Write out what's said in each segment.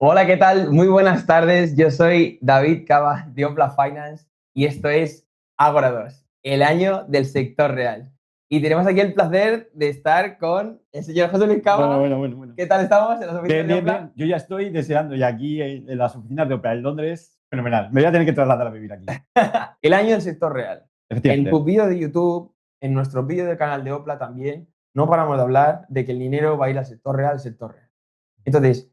Hola, ¿qué tal? Muy buenas tardes. Yo soy David Cava de Opla Finance y esto es Ágora 2, el año del sector real. Y tenemos aquí el placer de estar con el señor José Luis Bueno, Cava. bueno, bueno, bueno. ¿Qué tal estamos en las Bien, oficinas de bien, bien. Opla? Yo ya estoy deseando ya aquí en las oficinas de Opera en Londres. Fenomenal. Me voy a tener que trasladar a vivir aquí. El año del sector real. En tus Efectivamente. vídeos de YouTube, en nuestros vídeos del canal de Opla también, no paramos de hablar de que el dinero va a ir al sector real, al sector real. Entonces,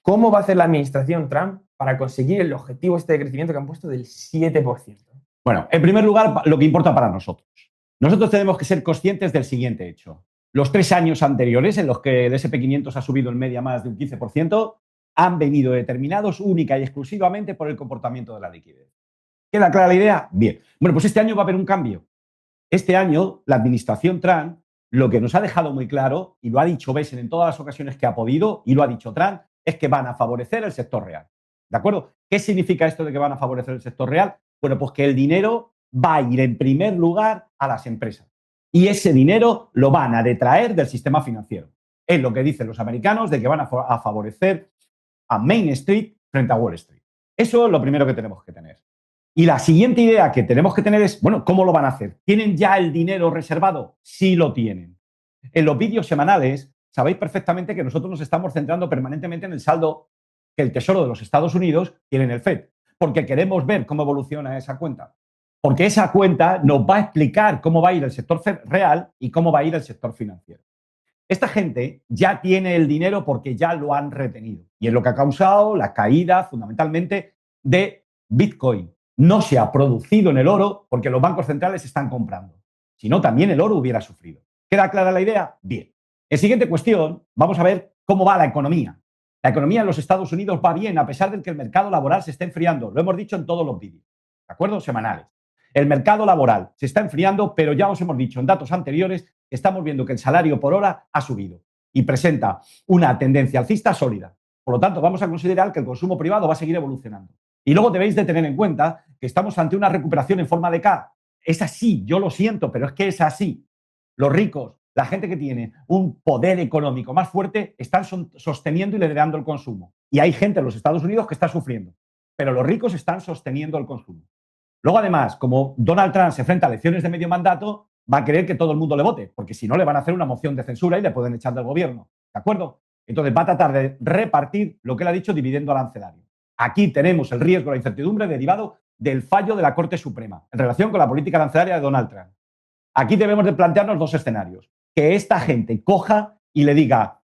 ¿cómo va a hacer la administración Trump para conseguir el objetivo este de crecimiento que han puesto del 7%? Bueno, en primer lugar, lo que importa para nosotros. Nosotros tenemos que ser conscientes del siguiente hecho. Los 3 años anteriores, en los que el SP500 ha subido en media más de un 15%, han venido determinados única y exclusivamente por el comportamiento de la liquidez. ¿Queda clara la idea? Bien. Bueno, pues este año va a haber un cambio. Este año, la administración Trump lo que nos ha dejado muy claro, y lo ha dicho Besen en todas las ocasiones que ha podido, y lo ha dicho Trump, es que van a favorecer el sector real. ¿De acuerdo? ¿Qué significa esto de que van a favorecer el sector real? Bueno, pues que el dinero va a ir en primer lugar a las empresas. Y ese dinero lo van a detraer del sistema financiero. Es lo que dicen los americanos de que van a favorecer a Main Street frente a Wall Street. Eso es lo primero que tenemos que tener. Y la siguiente idea que tenemos que tener es, bueno, ¿cómo lo van a hacer? ¿Tienen ya el dinero reservado? Sí lo tienen. En los vídeos semanales sabéis perfectamente que nosotros nos estamos centrando permanentemente en el saldo que el Tesoro de los Estados Unidos tiene en el FED, porque queremos ver cómo evoluciona esa cuenta. Porque esa cuenta nos va a explicar cómo va a ir el sector real y cómo va a ir el sector financiero. Esta gente ya tiene el dinero porque ya lo han retenido. Y es lo que ha causado la caída fundamentalmente de Bitcoin. No se ha producido en el oro porque los bancos centrales están comprando. Si no, también el oro hubiera sufrido. ¿Queda clara la idea? Bien. En siguiente cuestión, vamos a ver cómo va la economía. La economía en los Estados Unidos va bien a pesar de que el mercado laboral se está enfriando. Lo hemos dicho en todos los vídeos, ¿de acuerdo? Semanales. El mercado laboral se está enfriando, pero ya os hemos dicho en datos anteriores que estamos viendo que el salario por hora ha subido y presenta una tendencia alcista sólida. Por lo tanto, vamos a considerar que el consumo privado va a seguir evolucionando. Y luego debéis de tener en cuenta que estamos ante una recuperación en forma de K. Es así, yo lo siento, pero es que es así. Los ricos, la gente que tiene un poder económico más fuerte, están sosteniendo y liderando el consumo. Y hay gente en los Estados Unidos que está sufriendo, pero los ricos están sosteniendo el consumo. Luego, además, como Donald Trump se enfrenta a elecciones de medio mandato, va a querer que todo el mundo le vote, porque si no le van a hacer una moción de censura y le pueden echar del gobierno. ¿De acuerdo? Entonces va a tratar de repartir lo que él ha dicho dividiendo arancelario. Aquí tenemos el riesgo, la incertidumbre derivado del fallo de la Corte Suprema en relación con la política arancelaria de Donald Trump. Aquí debemos de plantearnos dos escenarios. Que esta gente coja y le diga,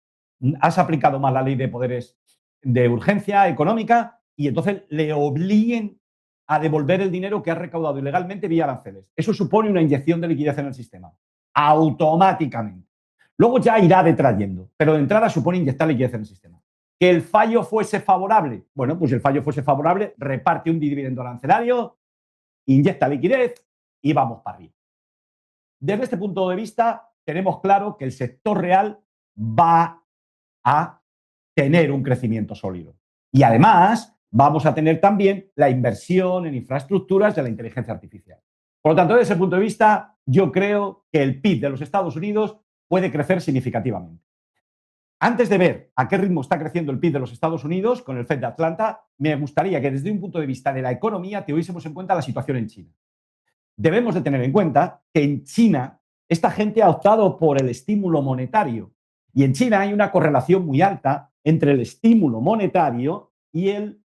has aplicado mal la ley de poderes de urgencia económica y entonces le obliguen a devolver el dinero que ha recaudado ilegalmente vía aranceles. Eso supone una inyección de liquidez en el sistema, automáticamente. Luego ya irá detrayendo, pero de entrada supone inyectar liquidez en el sistema. Que el fallo fuese favorable, bueno, pues si el fallo fuese favorable, reparte un dividendo arancelario, inyecta liquidez y vamos para arriba. Desde este punto de vista, tenemos claro que el sector real va a tener un crecimiento sólido. Y además, vamos a tener también la inversión en infraestructuras de la inteligencia artificial. Por lo tanto, desde ese punto de vista, yo creo que el PIB de los Estados Unidos puede crecer significativamente. Antes de ver a qué ritmo está creciendo el PIB de los Estados Unidos con el FED de Atlanta, me gustaría que desde un punto de vista de la economía tuviésemos en cuenta la situación en China. Debemos de tener en cuenta que en China esta gente ha optado por el estímulo monetario y en China hay una correlación muy alta entre el estímulo monetario y el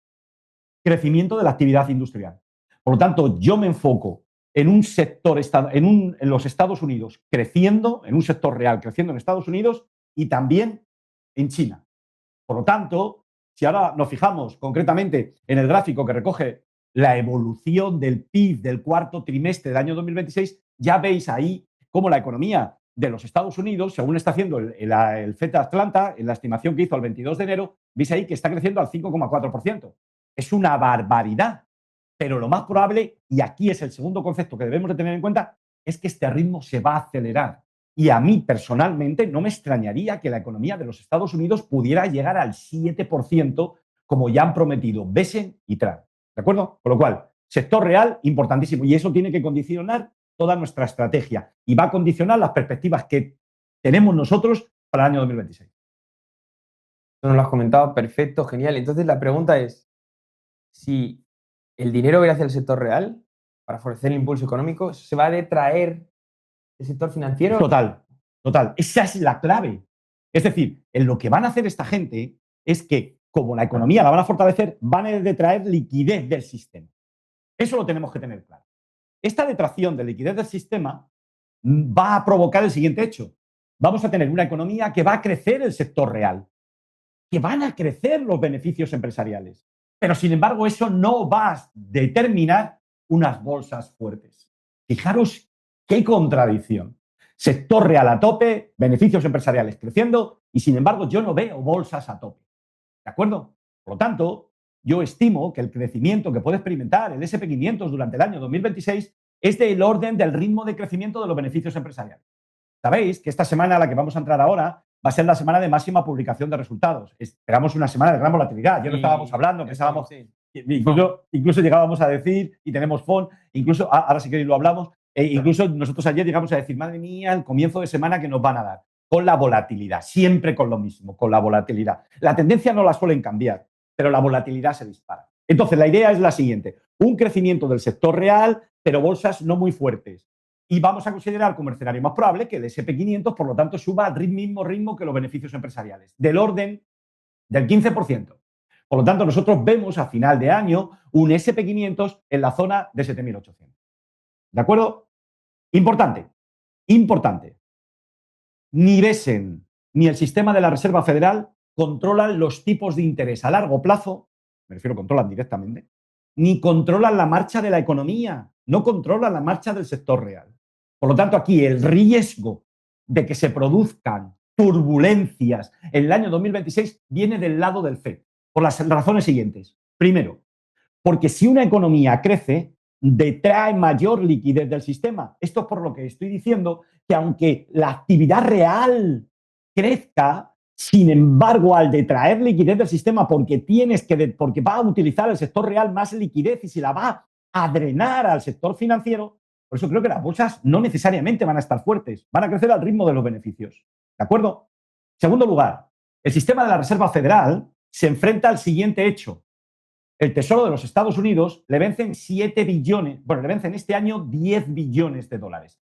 crecimiento de la actividad industrial. Por lo tanto, yo me enfoco en un sector, en los Estados Unidos creciendo, en un sector real creciendo en Estados Unidos y también en China. Por lo tanto, si ahora nos fijamos concretamente en el gráfico que recoge la evolución del PIB del cuarto trimestre del año 2026, ya veis ahí cómo la economía de los Estados Unidos, según está haciendo el FED de Atlanta, en la estimación que hizo el 22 de enero, veis ahí que está creciendo al 5,4%. Es una barbaridad. Pero lo más probable, y aquí es el segundo concepto que debemos de tener en cuenta, es que este ritmo se va a acelerar. Y a mí personalmente no me extrañaría que la economía de los Estados Unidos pudiera llegar al 7%, como ya han prometido Besen y Trump. ¿De acuerdo? Con lo cual, sector real importantísimo. Y eso tiene que condicionar toda nuestra estrategia y va a condicionar las perspectivas que tenemos nosotros para el año 2026. Tú nos lo has comentado, perfecto, genial. Entonces la pregunta es, si el dinero va a ir hacia el sector real para favorecer el impulso económico, ¿se va a detraer el sector financiero? Total, total. Esa es la clave. Es decir, en lo que van a hacer esta gente es que, como la economía la van a fortalecer, van a detraer liquidez del sistema. Eso lo tenemos que tener claro. Esta detracción de liquidez del sistema va a provocar el siguiente hecho. Vamos a tener una economía que va a crecer el sector real, que van a crecer los beneficios empresariales. Pero, sin embargo, eso no va a determinar unas bolsas fuertes. Fijaros qué contradicción. Sector real a tope, beneficios empresariales creciendo y, sin embargo, yo no veo bolsas a tope. ¿De acuerdo? Por lo tanto, yo estimo que el crecimiento que puede experimentar el SP500 durante el año 2026 es del orden del ritmo de crecimiento de los beneficios empresariales. Sabéis que esta semana a la que vamos a entrar ahora va a ser la semana de máxima publicación de resultados. Esperamos una semana de gran volatilidad. Ya lo estábamos hablando, pensábamos, sí. incluso llegábamos a decir, y tenemos FON, incluso, ahora sí que lo hablamos, incluso nosotros ayer llegamos a decir, madre mía, el comienzo de semana que nos van a dar. Con la volatilidad, siempre con lo mismo, con la volatilidad. La tendencia no la suelen cambiar, pero la volatilidad se dispara. Entonces, la idea es la siguiente, un crecimiento del sector real, pero bolsas no muy fuertes. Y vamos a considerar como escenario más probable que el SP500, por lo tanto, suba al mismo ritmo que los beneficios empresariales, del orden del 15%. Por lo tanto, nosotros vemos a final de año un SP500 en la zona de 7.800. ¿De acuerdo? Importante, importante. Ni Besen ni el sistema de la Reserva Federal controlan los tipos de interés a largo plazo, me refiero controlan directamente, ni controlan la marcha de la economía, no controlan la marcha del sector real. Por lo tanto, aquí el riesgo de que se produzcan turbulencias en el año 2026 viene del lado del FED, por las razones siguientes. Primero, porque si una economía crece, detrae mayor liquidez del sistema. Esto es por lo que estoy diciendo que aunque la actividad real crezca, sin embargo, al detraer liquidez del sistema porque porque va a utilizar el sector real más liquidez y se la va a drenar al sector financiero, por eso creo que las bolsas no necesariamente van a estar fuertes, van a crecer al ritmo de los beneficios. ¿De acuerdo? Segundo lugar, el sistema de la Reserva Federal se enfrenta al siguiente hecho. El Tesoro de los Estados Unidos le vencen 7 billones, bueno, le vencen este año 10 billones de dólares.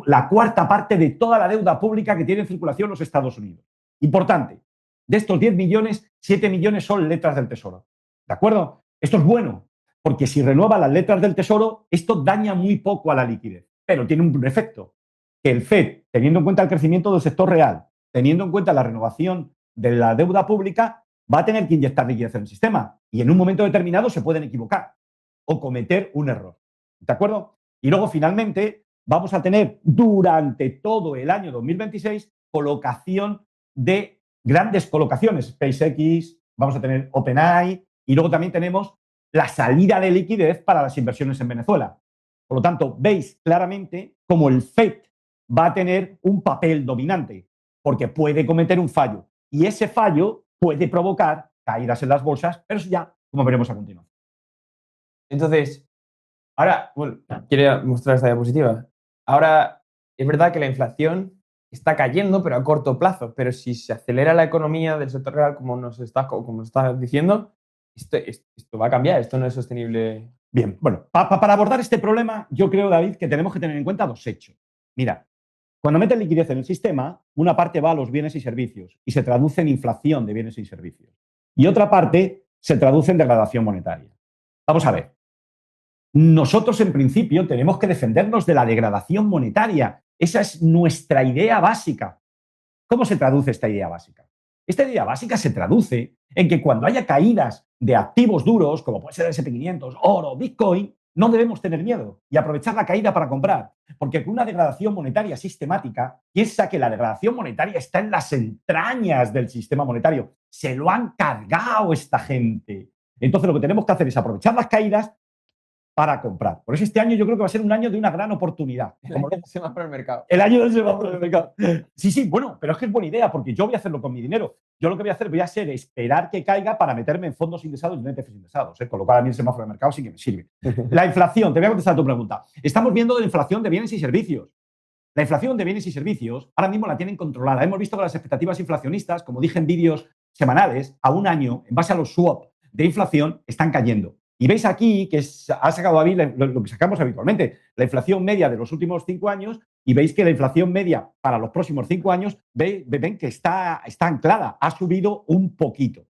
La cuarta parte de toda la deuda pública que tiene en circulación los Estados Unidos. Importante, de estos 10 billones, 7 millones son letras del Tesoro. ¿De acuerdo? Esto es bueno, porque si renueva las letras del Tesoro, esto daña muy poco a la liquidez. Pero tiene un efecto, que el FED, teniendo en cuenta el crecimiento del sector real, teniendo en cuenta la renovación de la deuda pública, va a tener que inyectar liquidez en el sistema y en un momento determinado se pueden equivocar o cometer un error. ¿De acuerdo? Y luego, finalmente, vamos a tener durante todo el año 2026 colocación de grandes colocaciones. SpaceX, vamos a tener OpenAI y luego también tenemos la salida de liquidez para las inversiones en Venezuela. Por lo tanto, veis claramente cómo el FED va a tener un papel dominante porque puede cometer un fallo y ese fallo puede provocar caídas en las bolsas, pero eso ya, como veremos a continuación. Entonces, ahora, bueno, quiero mostrar esta diapositiva. Ahora, es verdad que la inflación está cayendo, pero a corto plazo. Pero si se acelera la economía del sector real, como nos estás diciendo, esto va a cambiar, esto no es sostenible. Bien, bueno, para abordar este problema, yo creo, David, que tenemos que tener en cuenta dos hechos. Mira, cuando metes liquidez en el sistema, una parte va a los bienes y servicios y se traduce en inflación de bienes y servicios. Y otra parte se traduce en degradación monetaria. Vamos a ver. Nosotros, en principio, tenemos que defendernos de la degradación monetaria. Esa es nuestra idea básica. ¿Cómo se traduce esta idea básica? Esta idea básica se traduce en que cuando haya caídas de activos duros, como puede ser el SP500, oro, Bitcoin, no debemos tener miedo y aprovechar la caída para comprar. Porque con una degradación monetaria sistemática, piensa que la degradación monetaria está en las entrañas del sistema monetario. Se lo han cargado esta gente. Entonces, lo que tenemos que hacer es aprovechar las caídas para comprar. Por eso este año yo creo que va a ser un año de una gran oportunidad. Como el semáforo del mercado. El año del semáforo del mercado. Sí, bueno, pero es que es buena idea porque yo voy a hacerlo con mi dinero. Yo lo que voy a hacer esperar que caiga para meterme en fondos indexados y en ETFs indexados. Con lo cual a mí el semáforo del mercado sí que me sirve. La inflación, te voy a contestar a tu pregunta. Estamos viendo la inflación de bienes y servicios. La inflación de bienes y servicios ahora mismo la tienen controlada. Hemos visto que las expectativas inflacionistas, como dije en vídeos semanales a un año, en base a los swap de inflación, están cayendo. Y veis aquí que ha sacado David lo que sacamos habitualmente, la inflación media de los últimos 5 años, y veis que la inflación media para los próximos 5 años, ven que está anclada, ha subido un poquito.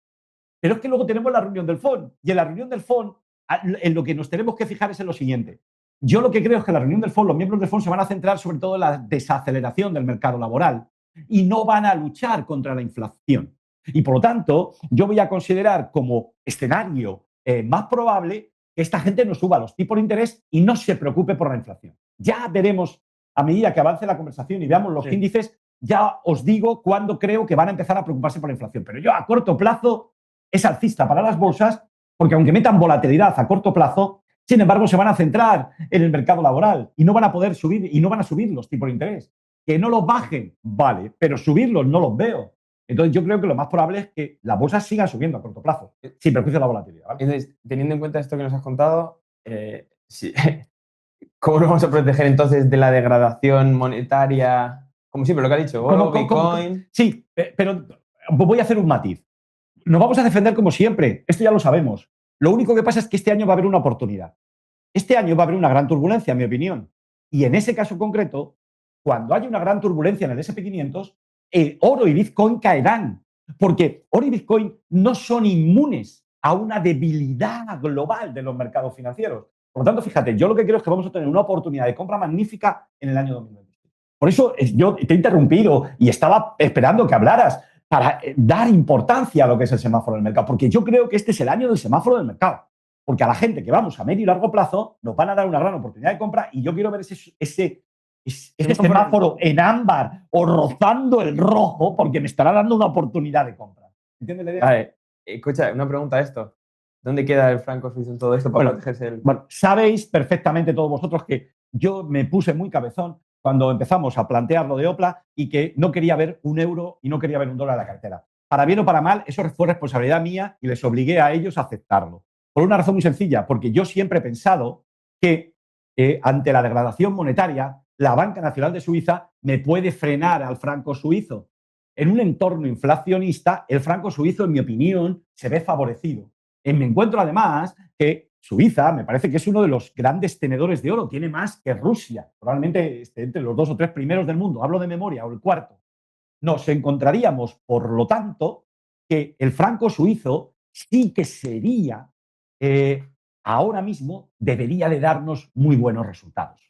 Pero es que luego tenemos la reunión del FON, y en la reunión del FON, en lo que nos tenemos que fijar es en lo siguiente. Yo lo que creo es que en la reunión del FON, los miembros del FON se van a centrar sobre todo en la desaceleración del mercado laboral y no van a luchar contra la inflación. Y por lo tanto, yo voy a considerar como escenario más probable que esta gente no suba los tipos de interés y no se preocupe por la inflación. Ya veremos, a medida que avance la conversación y veamos los índices, ya os digo cuándo creo que van a empezar a preocuparse por la inflación. Pero yo a corto plazo es alcista para las bolsas, porque aunque metan volatilidad a corto plazo, sin embargo, se van a centrar en el mercado laboral y no van a poder subir y no van a subir los tipos de interés. Que no los bajen, vale, pero subirlos no los veo. Entonces, yo creo que lo más probable es que las bolsas sigan subiendo a corto plazo, sin perjuicio de la volatilidad. ¿Vale? Entonces, teniendo en cuenta esto que nos has contado, sí. ¿Cómo nos vamos a proteger entonces de la degradación monetaria? Como siempre, lo que ha dicho, oro, Bitcoin. Sí, pero voy a hacer un matiz. Nos vamos a defender como siempre, esto ya lo sabemos. Lo único que pasa es que este año va a haber una oportunidad. Este año va a haber una gran turbulencia, en mi opinión. Y en ese caso concreto, cuando haya una gran turbulencia en el S&P 500, oro y Bitcoin caerán. Porque oro y Bitcoin no son inmunes a una debilidad global de los mercados financieros. Por lo tanto, fíjate, yo lo que creo es que vamos a tener una oportunidad de compra magnífica en el año 2020. Por eso yo te he interrumpido y estaba esperando que hablaras para dar importancia a lo que es el semáforo del mercado, porque yo creo que este es el año del semáforo del mercado, porque a la gente que vamos a medio y largo plazo nos van a dar una gran oportunidad de compra y yo quiero ver ese semáforo en ámbar o rozando el rojo porque me estará dando una oportunidad de compra. ¿Entiendes la idea? Vale, escucha, una pregunta a esto. ¿Dónde queda el franco suizo en todo esto para protegerse del...? Bueno, sabéis perfectamente todos vosotros que yo me puse muy cabezón cuando empezamos a plantear lo de Opla y que no quería ver un euro y no quería ver un dólar en la cartera. Para bien o para mal, eso fue responsabilidad mía y les obligué a ellos a aceptarlo. Por una razón muy sencilla, porque yo siempre he pensado que ante la degradación monetaria, la Banca Nacional de Suiza me puede frenar al franco suizo. En un entorno inflacionista, el franco suizo, en mi opinión, se ve favorecido. Me encuentro además que Suiza me parece que es uno de los grandes tenedores de oro, tiene más que Rusia, probablemente esté entre los 2 o 3 primeros del mundo, hablo de memoria, o el cuarto. Nos encontraríamos, por lo tanto, que el franco suizo sí que sería, ahora mismo, debería de darnos muy buenos resultados.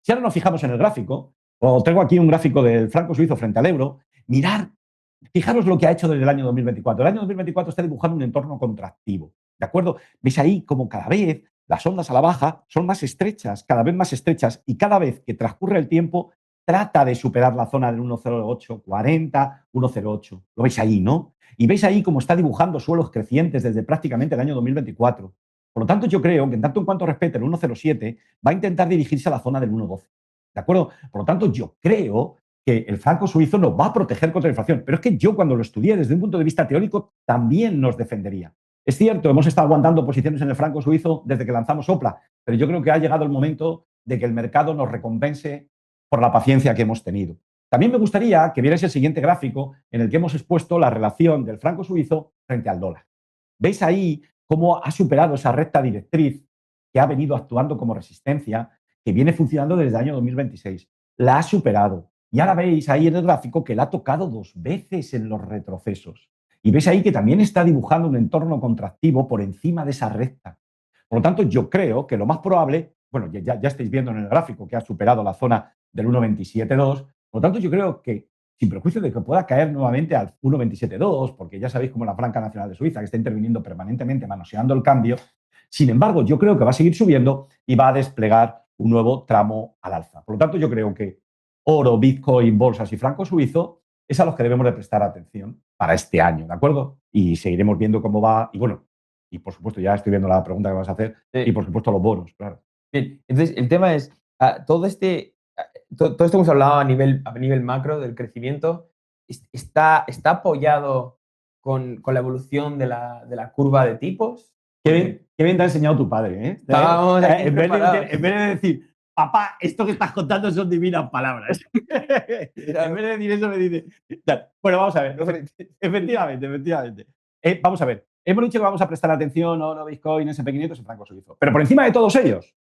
Si ahora nos fijamos en el gráfico, os traigo aquí un gráfico del franco suizo frente al euro, fijaros lo que ha hecho desde el año 2024. El año 2024 está dibujando un entorno contractivo. ¿De acuerdo? ¿Veis ahí como cada vez las ondas a la baja son más estrechas, cada vez más estrechas, y cada vez que transcurre el tiempo trata de superar la zona del 1,0840, 1,08? Lo veis ahí, ¿no? Y veis ahí cómo está dibujando suelos crecientes desde prácticamente el año 2024. Por lo tanto, yo creo que en tanto en cuanto respete el 1,07, va a intentar dirigirse a la zona del 1,12. ¿De acuerdo? Por lo tanto, yo creo que el franco suizo nos va a proteger contra la inflación. Pero es que yo, cuando lo estudié desde un punto de vista teórico, también nos defendería. Es cierto, hemos estado aguantando posiciones en el franco suizo desde que lanzamos Opla, pero yo creo que ha llegado el momento de que el mercado nos recompense por la paciencia que hemos tenido. También me gustaría que vierais el siguiente gráfico en el que hemos expuesto la relación del franco suizo frente al dólar. ¿Veis ahí cómo ha superado esa recta directriz que ha venido actuando como resistencia, que viene funcionando desde el año 2026? La ha superado. Y ahora veis ahí en el gráfico que la ha tocado 2 veces en los retrocesos. Y veis ahí que también está dibujando un entorno contractivo por encima de esa recta. Por lo tanto, yo creo que lo más probable, bueno, ya estáis viendo en el gráfico que ha superado la zona del 1,272. Por lo tanto, yo creo que, sin perjuicio de que pueda caer nuevamente al 1,272, porque ya sabéis cómo la Banca Nacional de Suiza, que está interviniendo permanentemente, manoseando el cambio, sin embargo, yo creo que va a seguir subiendo y va a desplegar un nuevo tramo al alza. Por lo tanto, yo creo que oro, Bitcoin, bolsas y franco suizo es a los que debemos de prestar atención para este año, ¿de acuerdo? Y seguiremos viendo cómo va. Y bueno, y por supuesto, ya estoy viendo la pregunta que vas a hacer, sí. Y por supuesto los bonos, claro. Bien, entonces el tema es, todo esto que hemos hablado a nivel macro del crecimiento, ¿está apoyado con la evolución de la curva de tipos? Qué bien te ha enseñado tu padre, ¿eh? Estábamos aquí en vez de decir, papá, esto que estás contando son divinas palabras. En vez de decir eso, me dice. Bueno, vamos a ver. Efectivamente. Vamos a ver. Hemos dicho que vamos a prestar atención a oro, Bitcoin, SP500 y franco suizo. Pero por encima de todos ellos,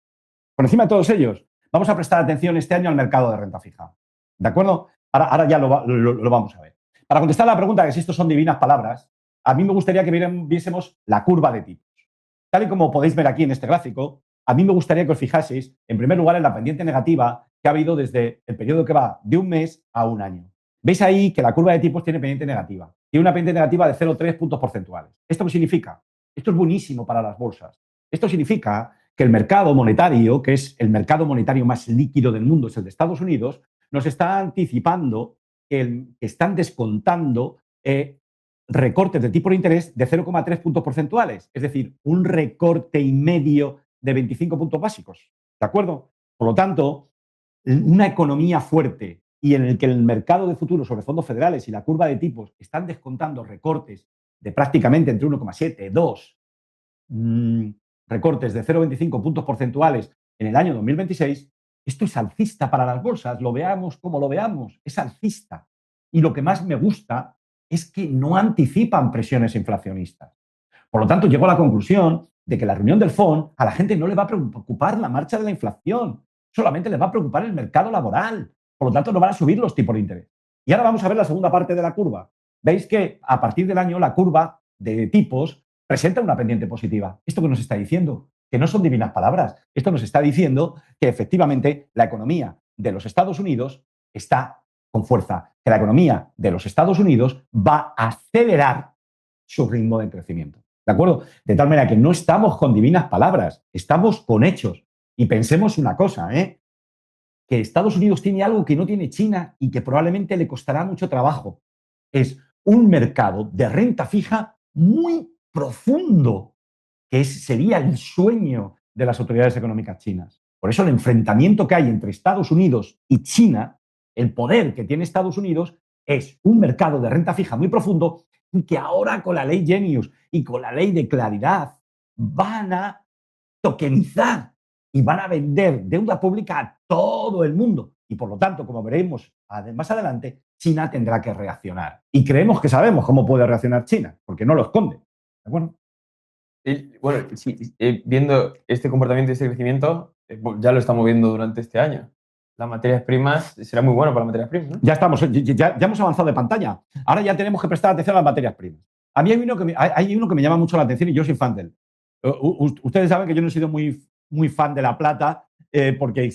vamos a prestar atención este año al mercado de renta fija. ¿De acuerdo? Ahora ya lo vamos a ver. Para contestar la pregunta que si estos son divinas palabras, a mí me gustaría que viésemos la curva de tipos. Tal y como podéis ver aquí en este gráfico, a mí me gustaría que os fijaseis, en primer lugar, en la pendiente negativa que ha habido desde el periodo que va de un mes a un año. Veis ahí que la curva de tipos tiene pendiente negativa. Tiene una pendiente negativa de 0,3 puntos porcentuales. ¿Esto qué significa? Esto es buenísimo para las bolsas. Esto significa que el mercado monetario, que es el mercado monetario más líquido del mundo, es el de Estados Unidos, nos está anticipando que están descontando recortes de tipo de interés de 0,3 puntos porcentuales, es decir, un recorte y medio de 25 puntos básicos. ¿De acuerdo? Por lo tanto, una economía fuerte y en el que el mercado de futuros sobre fondos federales y la curva de tipos están descontando recortes de prácticamente entre 1,7 y 2, recortes de 0,25 puntos porcentuales en el año 2026, esto es alcista para las bolsas, lo veamos como lo veamos, es alcista. Y lo que más me gusta es que no anticipan presiones inflacionistas. Por lo tanto, llego a la conclusión de que la reunión del FONC a la gente no le va a preocupar la marcha de la inflación, solamente le va a preocupar el mercado laboral. Por lo tanto, no van a subir los tipos de interés. Y ahora vamos a ver la segunda parte de la curva. Veis que a partir del año la curva de tipos presenta una pendiente positiva. ¿Esto qué nos está diciendo? Que no son divinas palabras. Esto nos está diciendo que efectivamente la economía de los Estados Unidos está con fuerza, que la economía de los Estados Unidos va a acelerar su ritmo de crecimiento. ¿De acuerdo? De tal manera que no estamos con divinas palabras, estamos con hechos. Y pensemos una cosa, que Estados Unidos tiene algo que no tiene China y que probablemente le costará mucho trabajo. Es un mercado de renta fija muy profundo, que sería el sueño de las autoridades económicas chinas. Por eso el enfrentamiento que hay entre Estados Unidos y China, el poder que tiene Estados Unidos, es un mercado de renta fija muy profundo y que ahora con la ley Genius y con la ley de claridad van a tokenizar y van a vender deuda pública a todo el mundo. Y por lo tanto, como veremos más adelante, China tendrá que reaccionar. Y creemos que sabemos cómo puede reaccionar China, porque no lo esconde. ¿De acuerdo? Bueno, sí, viendo este comportamiento y este crecimiento, ya lo estamos viendo durante este año. Las materias primas, será muy bueno para las materias primas, ¿no? Ya hemos avanzado de pantalla. Ahora ya tenemos que prestar atención a las materias primas. A mí hay uno que me llama mucho la atención y yo soy fan de él. Ustedes saben que yo no he sido muy fan de la plata porque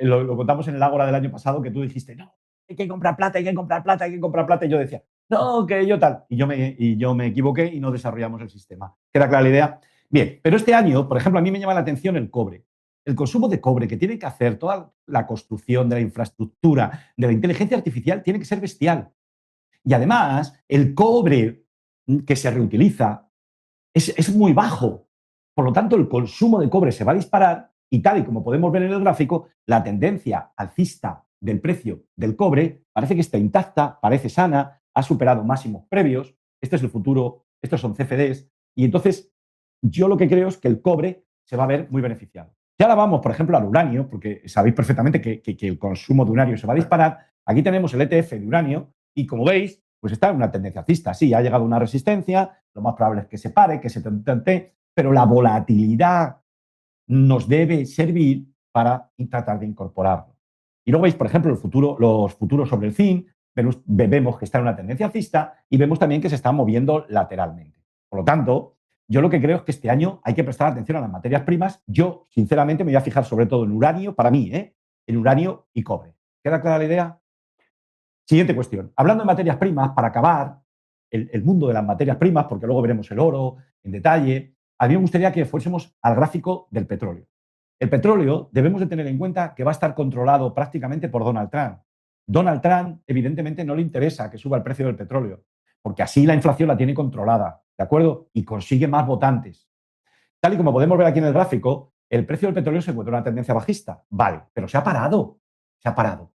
lo contamos en el Ágora del año pasado que tú dijiste, no, hay que comprar plata, hay que comprar plata, hay que comprar plata. Y yo decía, no, que yo tal. Y yo me equivoqué y no desarrollamos el sistema. ¿Queda clara la idea? Bien, pero este año, por ejemplo, a mí me llama la atención el cobre. El consumo de cobre que tiene que hacer toda la construcción de la infraestructura, de la inteligencia artificial, tiene que ser bestial. Y además, el cobre que se reutiliza es muy bajo. Por lo tanto, el consumo de cobre se va a disparar y tal y como podemos ver en el gráfico, la tendencia alcista del precio del cobre parece que está intacta, parece sana, ha superado máximos previos. Este es el futuro, estos son CFDs. Y entonces, yo lo que creo es que el cobre se va a ver muy beneficiado. Y ahora vamos, por ejemplo, al uranio, porque sabéis perfectamente que el consumo de uranio se va a disparar. Aquí tenemos el ETF de uranio y, como veis, pues está en una tendencia alcista. Sí, ha llegado a una resistencia, lo más probable es que se pare, que se tente, pero la volatilidad nos debe servir para tratar de incorporarlo. Y luego veis, por ejemplo, los futuros sobre el zinc, vemos que está en una tendencia alcista y vemos también que se está moviendo lateralmente. Por lo tanto, yo lo que creo es que este año hay que prestar atención a las materias primas. Yo, sinceramente, me voy a fijar sobre todo en uranio, para mí, en uranio y cobre. ¿Queda clara la idea? Siguiente cuestión. Hablando de materias primas, para acabar el mundo de las materias primas, porque luego veremos el oro en detalle, a mí me gustaría que fuésemos al gráfico del petróleo. El petróleo debemos de tener en cuenta que va a estar controlado prácticamente por Donald Trump. Donald Trump, evidentemente, no le interesa que suba el precio del petróleo, porque así la inflación la tiene controlada, ¿de acuerdo? Y consigue más votantes. Tal y como podemos ver aquí en el gráfico, el precio del petróleo se encuentra en una tendencia bajista. Vale, pero se ha parado. Se ha parado.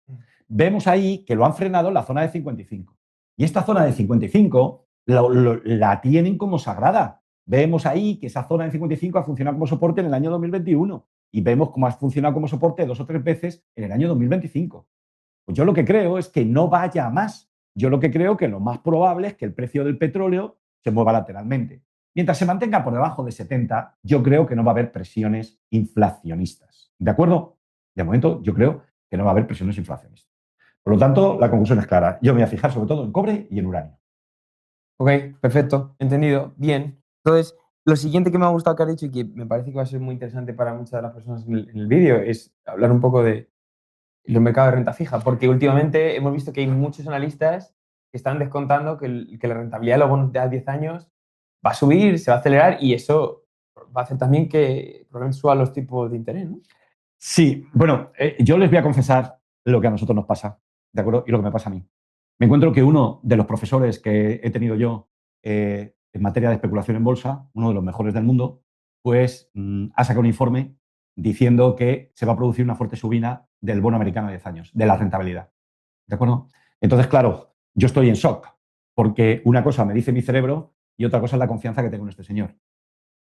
Vemos ahí que lo han frenado en la zona de 55. Y esta zona de 55 la tienen como sagrada. Vemos ahí que esa zona de 55 ha funcionado como soporte en el año 2021 y vemos cómo ha funcionado como soporte 2 o 3 veces en el año 2025. Pues yo lo que creo es que no vaya a más. Yo lo que creo que lo más probable es que el precio del petróleo se mueva lateralmente. Mientras se mantenga por debajo de 70, yo creo que no va a haber presiones inflacionistas. ¿De acuerdo? De momento, yo creo que no va a haber presiones inflacionistas. Por lo tanto, la conclusión es clara. Yo me voy a fijar sobre todo en cobre y en uranio. Ok, perfecto, entendido. Bien. Entonces, lo siguiente que me ha gustado que has dicho y que me parece que va a ser muy interesante para muchas de las personas en el vídeo es hablar un poco de los mercados de renta fija, porque últimamente hemos visto que hay muchos analistas que están descontando que la rentabilidad de los bonos de a 10 años va a subir, se va a acelerar y eso va a hacer también que probablemente suban los tipos de interés, ¿no? Sí, bueno, yo les voy a confesar lo que a nosotros nos pasa, ¿de acuerdo? Y lo que me pasa a mí. Me encuentro que uno de los profesores que he tenido yo en materia de especulación en bolsa, uno de los mejores del mundo, pues ha sacado un informe diciendo que se va a producir una fuerte subida del bono americano a 10 años, de la rentabilidad. ¿De acuerdo? Entonces, claro, yo estoy en shock, porque una cosa me dice mi cerebro y otra cosa es la confianza que tengo en este señor.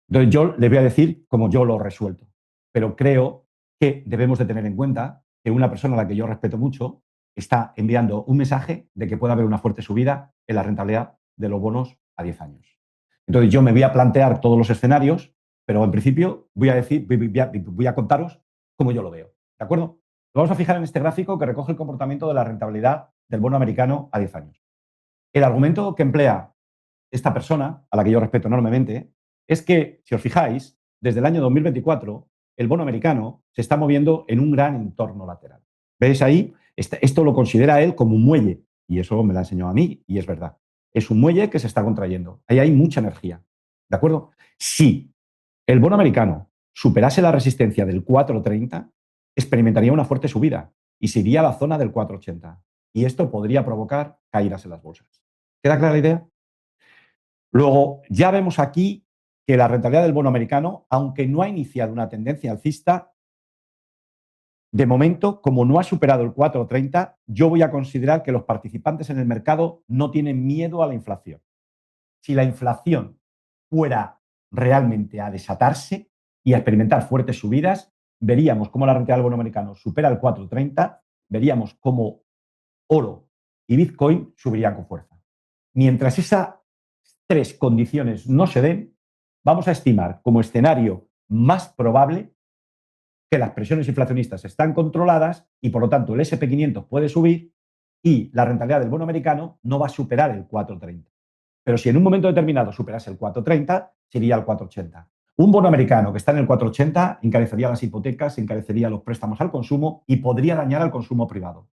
Entonces, yo les voy a decir cómo yo lo he resuelto, pero creo que debemos de tener en cuenta que una persona a la que yo respeto mucho está enviando un mensaje de que puede haber una fuerte subida en la rentabilidad de los bonos a 10 años. Entonces, yo me voy a plantear todos los escenarios, pero en principio voy a contaros cómo yo lo veo. ¿De acuerdo? Nos vamos a fijar en este gráfico que recoge el comportamiento de la rentabilidad del bono americano a 10 años. El argumento que emplea esta persona, a la que yo respeto enormemente, es que, si os fijáis, desde el año 2024, el bono americano se está moviendo en un gran entorno lateral. ¿Veis ahí? Esto lo considera él como un muelle, y eso me lo ha enseñado a mí, y es verdad. Es un muelle que se está contrayendo. Ahí hay mucha energía. ¿De acuerdo? Si el bono americano superase la resistencia del 4,30, experimentaría una fuerte subida y se iría a la zona del 4,80. Y esto podría provocar caídas en las bolsas. ¿Queda clara la idea? Luego, ya vemos aquí que la rentabilidad del bono americano, aunque no ha iniciado una tendencia alcista, de momento, como no ha superado el 4,30, yo voy a considerar que los participantes en el mercado no tienen miedo a la inflación. Si la inflación fuera realmente a desatarse y a experimentar fuertes subidas, veríamos cómo la rentabilidad del bono americano supera el 4,30, veríamos cómo oro y Bitcoin subirían con fuerza. Mientras esas tres condiciones no se den, vamos a estimar como escenario más probable que las presiones inflacionistas están controladas y por lo tanto el SP500 puede subir y la rentabilidad del bono americano no va a superar el 4,30. Pero si en un momento determinado superase el 4,30, sería el 4,80. Un bono americano que está en el 4,80 encarecería las hipotecas, encarecería los préstamos al consumo y podría dañar al consumo privado.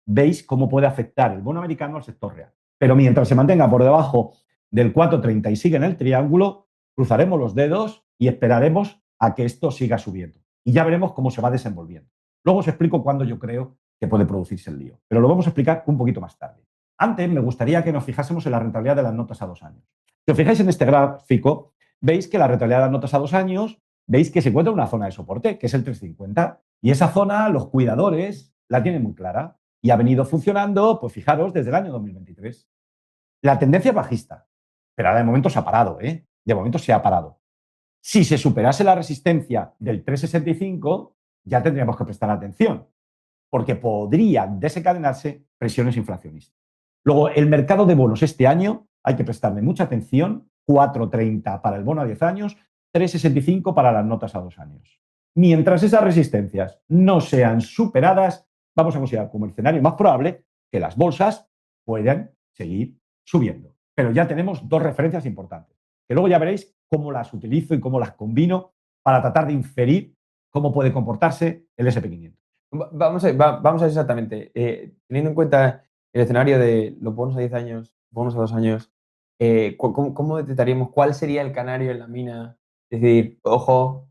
Veis cómo puede afectar el bono americano al sector real. Pero mientras se mantenga por debajo del 4,30 y siga en el triángulo, cruzaremos los dedos y esperaremos a que esto siga subiendo. Y ya veremos cómo se va desenvolviendo. Luego os explico cuándo yo creo que puede producirse el lío. Pero lo vamos a explicar un poquito más tarde. Antes me gustaría que nos fijásemos en la rentabilidad de las notas a 2 años. Si os fijáis en este gráfico, veis que la rentabilidad de las notas a 2 años, veis que se encuentra en una zona de soporte, que es el 3,50. Y esa zona, los cuidadores la tienen muy clara. Y ha venido funcionando, pues fijaros, desde el año 2023. La tendencia es bajista, pero ahora de momento se ha parado, ¿eh? De momento se ha parado. Si se superase la resistencia del 3,65, ya tendríamos que prestar atención, porque podrían desencadenarse presiones inflacionistas. Luego, el mercado de bonos este año hay que prestarle mucha atención, 4,30 para el bono a 10 años, 3,65 para las notas a 2 años. Mientras esas resistencias no sean superadas, vamos a considerar como el escenario más probable que las bolsas puedan seguir subiendo. Pero ya tenemos dos referencias importantes, que luego ya veréis cómo las utilizo y cómo las combino para tratar de inferir cómo puede comportarse el SP500. Vamos a ver exactamente. Teniendo en cuenta el escenario de los bonos a 10 años, bonos a 2 años, ¿cómo detectaríamos cuál sería el canario en la mina? Es decir, ojo,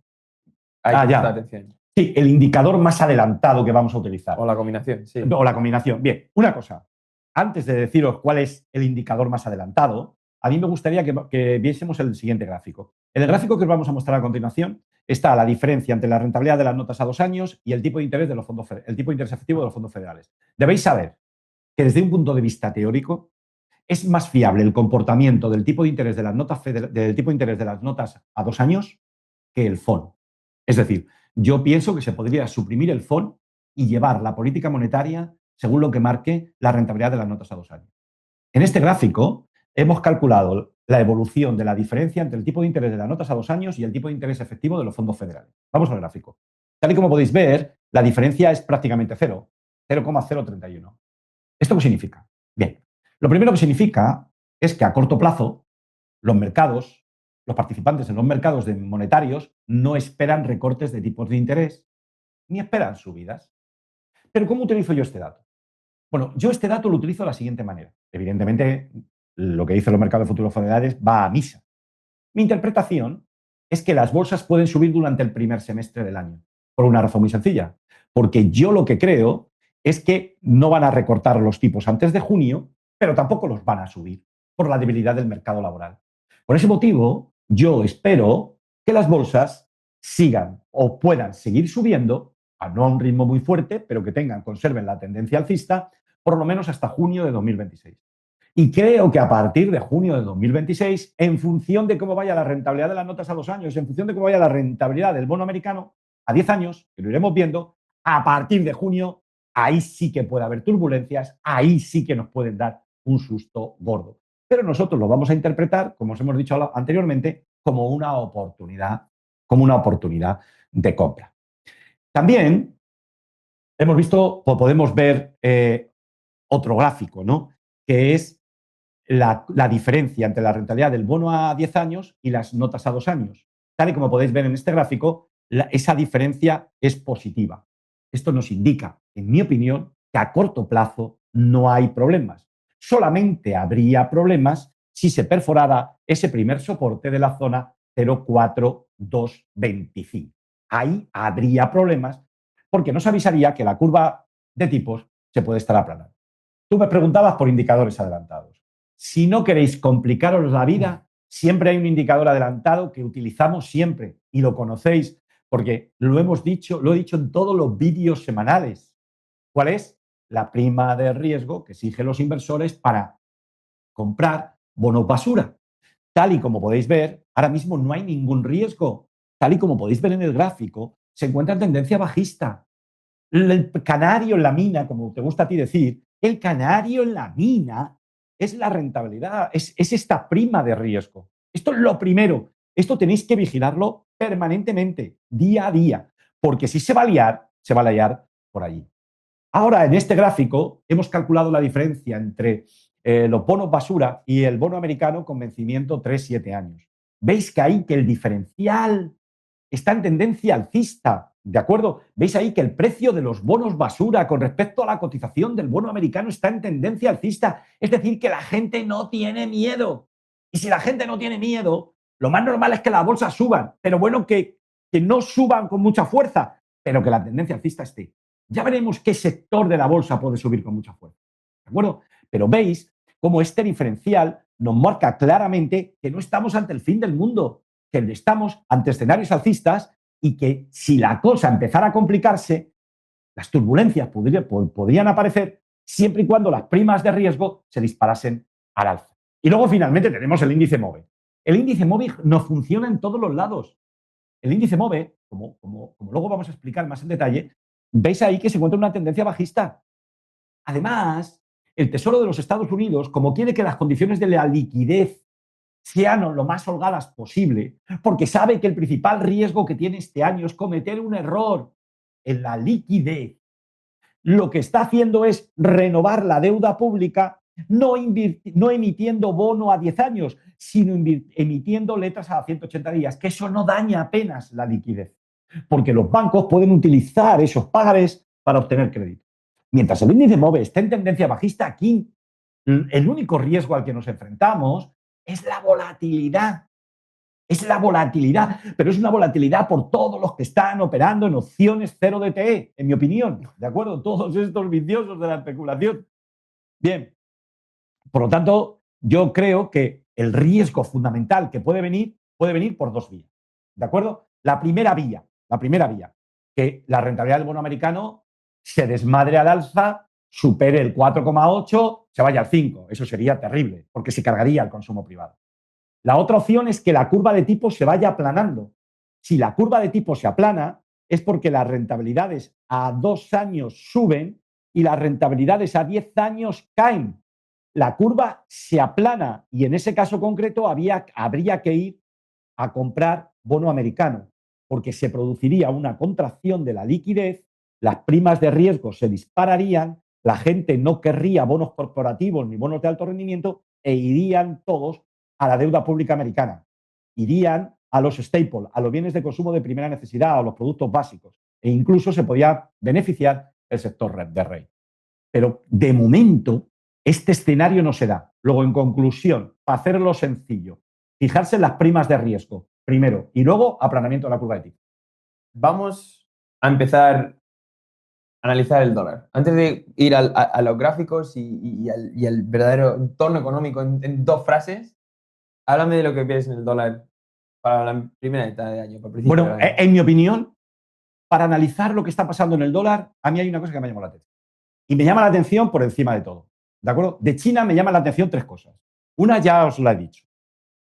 hay que prestar atención. Sí, el indicador más adelantado que vamos a utilizar. O la combinación, sí. O la combinación. Bien, una cosa. Antes de deciros cuál es el indicador más adelantado, a mí me gustaría que viésemos el siguiente gráfico. En el gráfico que os vamos a mostrar a continuación está la diferencia entre la rentabilidad de las notas a 2 años y el tipo de interés de los fondos, el tipo de interés efectivo de los fondos federales. Debéis saber que desde un punto de vista teórico es más fiable el comportamiento del tipo de interés de las notas del tipo de interés de las notas a 2 años que el fondo. Es decir, yo pienso que se podría suprimir el FON y llevar la política monetaria según lo que marque la rentabilidad de las notas a 2 años. En este gráfico hemos calculado la evolución de la diferencia entre el tipo de interés de las notas a 2 años y el tipo de interés efectivo de los fondos federales. Vamos al gráfico. Tal y como podéis ver, la diferencia es prácticamente cero, 0,031. ¿Esto qué significa? Bien, lo primero que significa es que a corto plazo los mercados, los participantes en los mercados monetarios no esperan recortes de tipos de interés ni esperan subidas. Pero ¿cómo utilizo yo este dato? Bueno, yo este dato lo utilizo de la siguiente manera. Evidentemente, lo que dicen los mercados de futuros federales va a misa. Mi interpretación es que las bolsas pueden subir durante el primer semestre del año, por una razón muy sencilla. Porque yo lo que creo es que no van a recortar los tipos antes de junio, pero tampoco los van a subir por la debilidad del mercado laboral. Por ese motivo, yo espero que las bolsas sigan o puedan seguir subiendo, no a un ritmo muy fuerte, pero que conserven la tendencia alcista, por lo menos hasta junio de 2026. Y creo que a partir de junio de 2026, en función de cómo vaya la rentabilidad de las notas a 2 años, en función de cómo vaya la rentabilidad del bono americano a 10 años, que lo iremos viendo, a partir de junio, ahí sí que puede haber turbulencias, ahí sí que nos pueden dar un susto gordo. Pero nosotros lo vamos a interpretar, como os hemos dicho anteriormente, como una oportunidad de compra. También hemos visto, o podemos ver otro gráfico, ¿no? Que es la diferencia entre la rentabilidad del bono a 10 años y las notas a 2 años. Tal y como podéis ver en este gráfico, esa diferencia es positiva. Esto nos indica, en mi opinión, que a corto plazo no hay problemas. Solamente habría problemas si se perforara ese primer soporte de la zona 0,4225. Ahí habría problemas porque nos avisaría que la curva de tipos se puede estar aplanando. Tú me preguntabas por indicadores adelantados. Si no queréis complicaros la vida, siempre hay un indicador adelantado que utilizamos siempre y lo conocéis porque lo he dicho en todos los vídeos semanales. ¿Cuál es? La prima de riesgo que exigen los inversores para comprar bonos basura. Tal y como podéis ver, ahora mismo no hay ningún riesgo. Tal y como podéis ver en el gráfico, se encuentra en tendencia bajista. El canario en la mina, como te gusta a ti decir, el canario en la mina es la rentabilidad, es esta prima de riesgo. Esto es lo primero. Esto tenéis que vigilarlo permanentemente, día a día, porque si se va a liar por allí. Ahora, en este gráfico, hemos calculado la diferencia entre los bonos basura y el bono americano con vencimiento 3-7 años. ¿Veis que ahí que el diferencial está en tendencia alcista? ¿De acuerdo? ¿Veis ahí que el precio de los bonos basura con respecto a la cotización del bono americano está en tendencia alcista? Es decir, que la gente no tiene miedo. Y si la gente no tiene miedo, lo más normal es que las bolsas suban, pero bueno, que no suban con mucha fuerza, pero que la tendencia alcista esté. Ya veremos qué sector de la bolsa puede subir con mucha fuerza. ¿De acuerdo? Pero veis cómo este diferencial nos marca claramente que no estamos ante el fin del mundo, que estamos ante escenarios alcistas y que si la cosa empezara a complicarse, las turbulencias podrían aparecer siempre y cuando las primas de riesgo se disparasen al alza. Y luego finalmente tenemos el índice MOVE. El índice MOVE no funciona en todos los lados. El índice MOVE, como luego vamos a explicar más en detalle, veis ahí que se encuentra una tendencia bajista. Además, el Tesoro de los Estados Unidos, como quiere que las condiciones de la liquidez sean lo más holgadas posible, porque sabe que el principal riesgo que tiene este año es cometer un error en la liquidez, lo que está haciendo es renovar la deuda pública, no emitiendo bono a 10 años, sino emitiendo letras a 180 días, que eso no daña apenas la liquidez, porque los bancos pueden utilizar esos pagarés para obtener crédito. Mientras el índice MOVE está en tendencia bajista, aquí el único riesgo al que nos enfrentamos es la volatilidad. Es la volatilidad, pero es una volatilidad por todos los que están operando en opciones 0 DTE, en mi opinión. ¿De acuerdo? Todos estos viciosos de la especulación. Bien, por lo tanto, yo creo que el riesgo fundamental que puede venir por dos vías. ¿De acuerdo? La primera vía, que la rentabilidad del bono americano se desmadre al alza, supere el 4,8, se vaya al 5. Eso sería terrible, porque se cargaría el consumo privado. La otra opción es que la curva de tipos se vaya aplanando. Si la curva de tipos se aplana, es porque las rentabilidades a 2 años suben y las rentabilidades a 10 años caen. La curva se aplana y en ese caso concreto habría que ir a comprar bono americano, porque se produciría una contracción de la liquidez, las primas de riesgo se dispararían, la gente no querría bonos corporativos ni bonos de alto rendimiento e irían todos a la deuda pública americana. Irían a los staples, a los bienes de consumo de primera necesidad, a los productos básicos. E incluso se podía beneficiar el sector de rey. Pero de momento, este escenario no se da. Luego, en conclusión, para hacerlo sencillo, fijarse en las primas de riesgo, primero, y luego aplanamiento de la curva de tipos. Vamos a empezar a analizar el dólar. Antes de ir a los gráficos y al verdadero entorno económico en 2 frases, háblame de lo que ves en el dólar para la primera mitad de año. Bueno, en mi opinión, para analizar lo que está pasando en el dólar, a mí hay una cosa que me llama la atención. Y me llama la atención por encima de todo. ¿De acuerdo? De China me llama la atención 3 cosas. Una ya os la he dicho,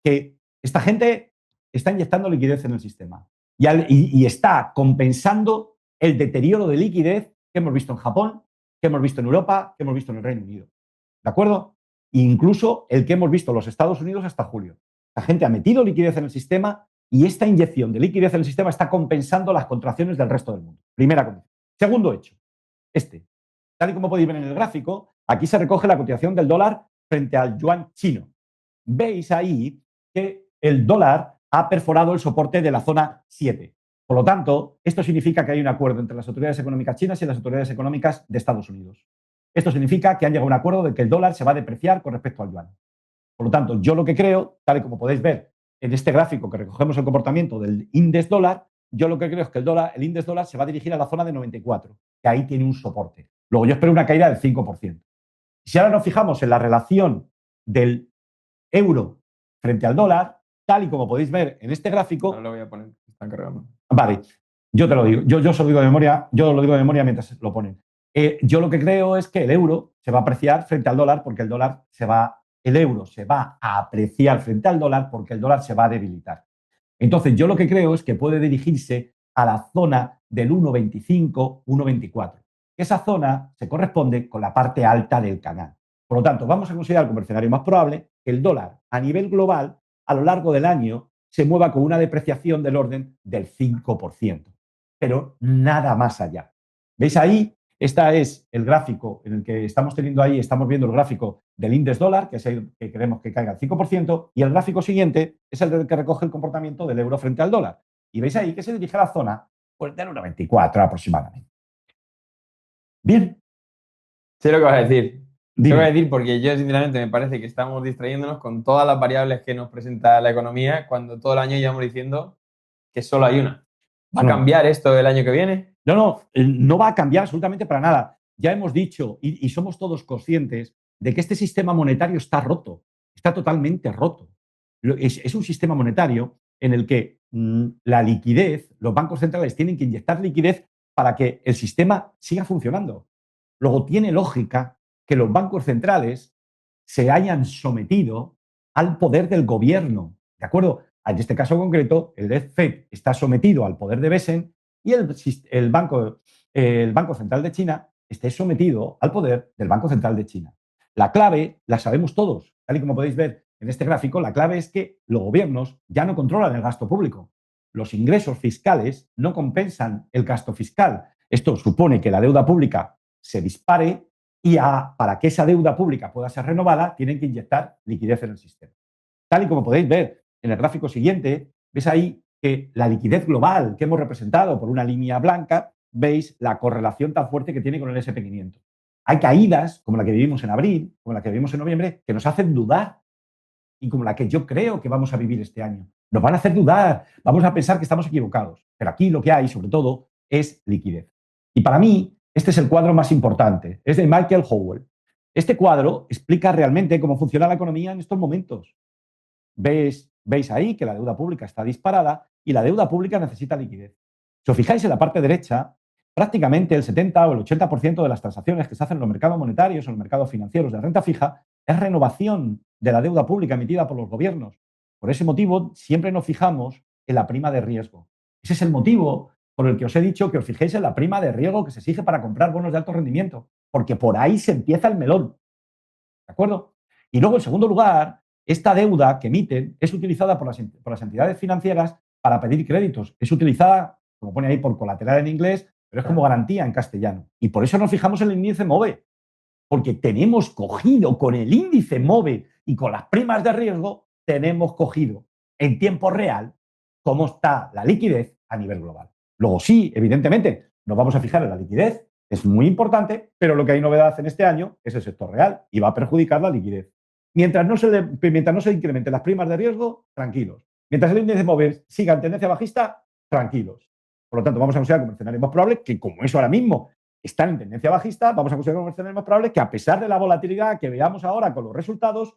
que esta gente está inyectando liquidez en el sistema y está compensando el deterioro de liquidez que hemos visto en Japón, que hemos visto en Europa, que hemos visto en el Reino Unido. ¿De acuerdo? Incluso el que hemos visto en los Estados Unidos hasta julio. La gente ha metido liquidez en el sistema y esta inyección de liquidez en el sistema está compensando las contracciones del resto del mundo. Primera condición. Segundo hecho, tal y como podéis ver en el gráfico, aquí se recoge la cotización del dólar frente al yuan chino. Veis ahí que el dólar ha perforado el soporte de la zona 7. Por lo tanto, esto significa que hay un acuerdo entre las autoridades económicas chinas y las autoridades económicas de Estados Unidos. Esto significa que han llegado a un acuerdo de que el dólar se va a depreciar con respecto al yuan. Por lo tanto, yo lo que creo, tal y como podéis ver en este gráfico que recogemos el comportamiento del índice dólar, yo lo que creo es que el índice dólar se va a dirigir a la zona de 94, que ahí tiene un soporte. Luego yo espero una caída del 5%. Si ahora nos fijamos en la relación del euro frente al dólar, tal y como podéis ver en este gráfico. No lo voy a poner, están cargando. Vale, yo te lo digo, yo se lo digo de memoria, yo lo digo de memoria mientras lo ponen. Yo lo que creo es que el euro se va a apreciar frente al dólar porque el euro se va a apreciar frente al dólar porque el dólar se va a debilitar. Entonces, yo lo que creo es que puede dirigirse a la zona del 1,25, 1,24. Esa zona se corresponde con la parte alta del canal. Por lo tanto, vamos a considerar como el escenario más probable que el dólar a nivel global a lo largo del año se mueva con una depreciación del orden del 5%, pero nada más allá. ¿Veis ahí? Este es el gráfico en el que estamos teniendo ahí, estamos viendo el gráfico del índice dólar, que es el que queremos que caiga al 5%, y el gráfico siguiente es el que recoge el comportamiento del euro frente al dólar. Y veis ahí que se dirige a la zona pues, del 1,24 aproximadamente. Bien. Sé lo que vas a decir. Dime. Sé lo que vas a decir porque yo, sinceramente, me parece que estamos distrayéndonos con todas las variables que nos presenta la economía cuando todo el año llevamos diciendo que solo hay una. ¿Va a cambiar esto el año que viene? No va a cambiar absolutamente para nada. Ya hemos dicho y somos todos conscientes de que este sistema monetario está roto, está totalmente roto. Es un sistema monetario en el que la liquidez, los bancos centrales tienen que inyectar liquidez para que el sistema siga funcionando. Luego tiene lógica que los bancos centrales se hayan sometido al poder del gobierno, ¿de acuerdo? En este caso concreto, el FED está sometido al poder de Besen y el Banco Central de China esté sometido al poder del Banco Central de China. La clave la sabemos todos, tal y como podéis ver en este gráfico, la clave es que los gobiernos ya no controlan el gasto público. Los ingresos fiscales no compensan el gasto fiscal. Esto supone que la deuda pública se dispare y para que esa deuda pública pueda ser renovada, tienen que inyectar liquidez en el sistema. Tal y como podéis ver en el gráfico siguiente, ves ahí que la liquidez global que hemos representado por una línea blanca, veis la correlación tan fuerte que tiene con el SP500. Hay caídas, como la que vivimos en abril, como la que vivimos en noviembre, que nos hacen dudar y como la que yo creo que vamos a vivir este año. Nos van a hacer dudar, vamos a pensar que estamos equivocados. Pero aquí lo que hay, sobre todo, es liquidez. Y para mí, este es el cuadro más importante. Es de Michael Howell. Este cuadro explica realmente cómo funciona la economía en estos momentos. Veis ahí que la deuda pública está disparada y la deuda pública necesita liquidez. Si os fijáis en la parte derecha, prácticamente el 70 o el 80% de las transacciones que se hacen en los mercados monetarios o en los mercados financieros de renta fija es renovación de la deuda pública emitida por los gobiernos. Por ese motivo, siempre nos fijamos en la prima de riesgo. Ese es el motivo por el que os he dicho que os fijéis en la prima de riesgo que se exige para comprar bonos de alto rendimiento, porque por ahí se empieza el melón. ¿De acuerdo? Y luego, en segundo lugar, esta deuda que emiten es utilizada por las entidades financieras para pedir créditos. Es utilizada, como pone ahí, por colateral en inglés, pero es como garantía en castellano. Y por eso nos fijamos en el índice MOVE, porque tenemos cogido con el índice MOVE y con las primas de riesgo, tenemos cogido en tiempo real cómo está la liquidez a nivel global. Luego sí, evidentemente, nos vamos a fijar en la liquidez, es muy importante, pero lo que hay novedad en este año es el sector real y va a perjudicar la liquidez. Mientras no se incrementen las primas de riesgo, tranquilos. Mientras el índice MOVE siga en tendencia bajista, tranquilos. Por lo tanto, vamos a considerar como escenario más probable que, como eso ahora mismo están en tendencia bajista, vamos a considerar como escenario más probable que, a pesar de la volatilidad que veamos ahora con los resultados,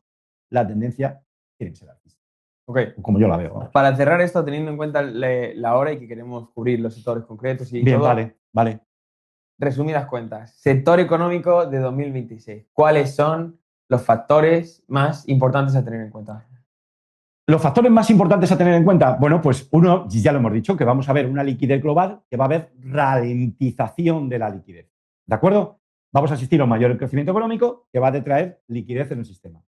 la tendencia tiene que ser alcista. Okay. Como yo la veo, ¿no? Para cerrar esto, teniendo en cuenta la hora y que queremos cubrir los sectores concretos y bien, todo, vale. Resumidas cuentas, sector económico de 2026. ¿Cuáles son los factores más importantes a tener en cuenta? Los factores más importantes a tener en cuenta, bueno, pues uno, ya lo hemos dicho, que vamos a ver una liquidez global, que va a haber ralentización de la liquidez. ¿De acuerdo? Vamos a asistir a un mayor crecimiento económico que va a detraer liquidez en el sistema.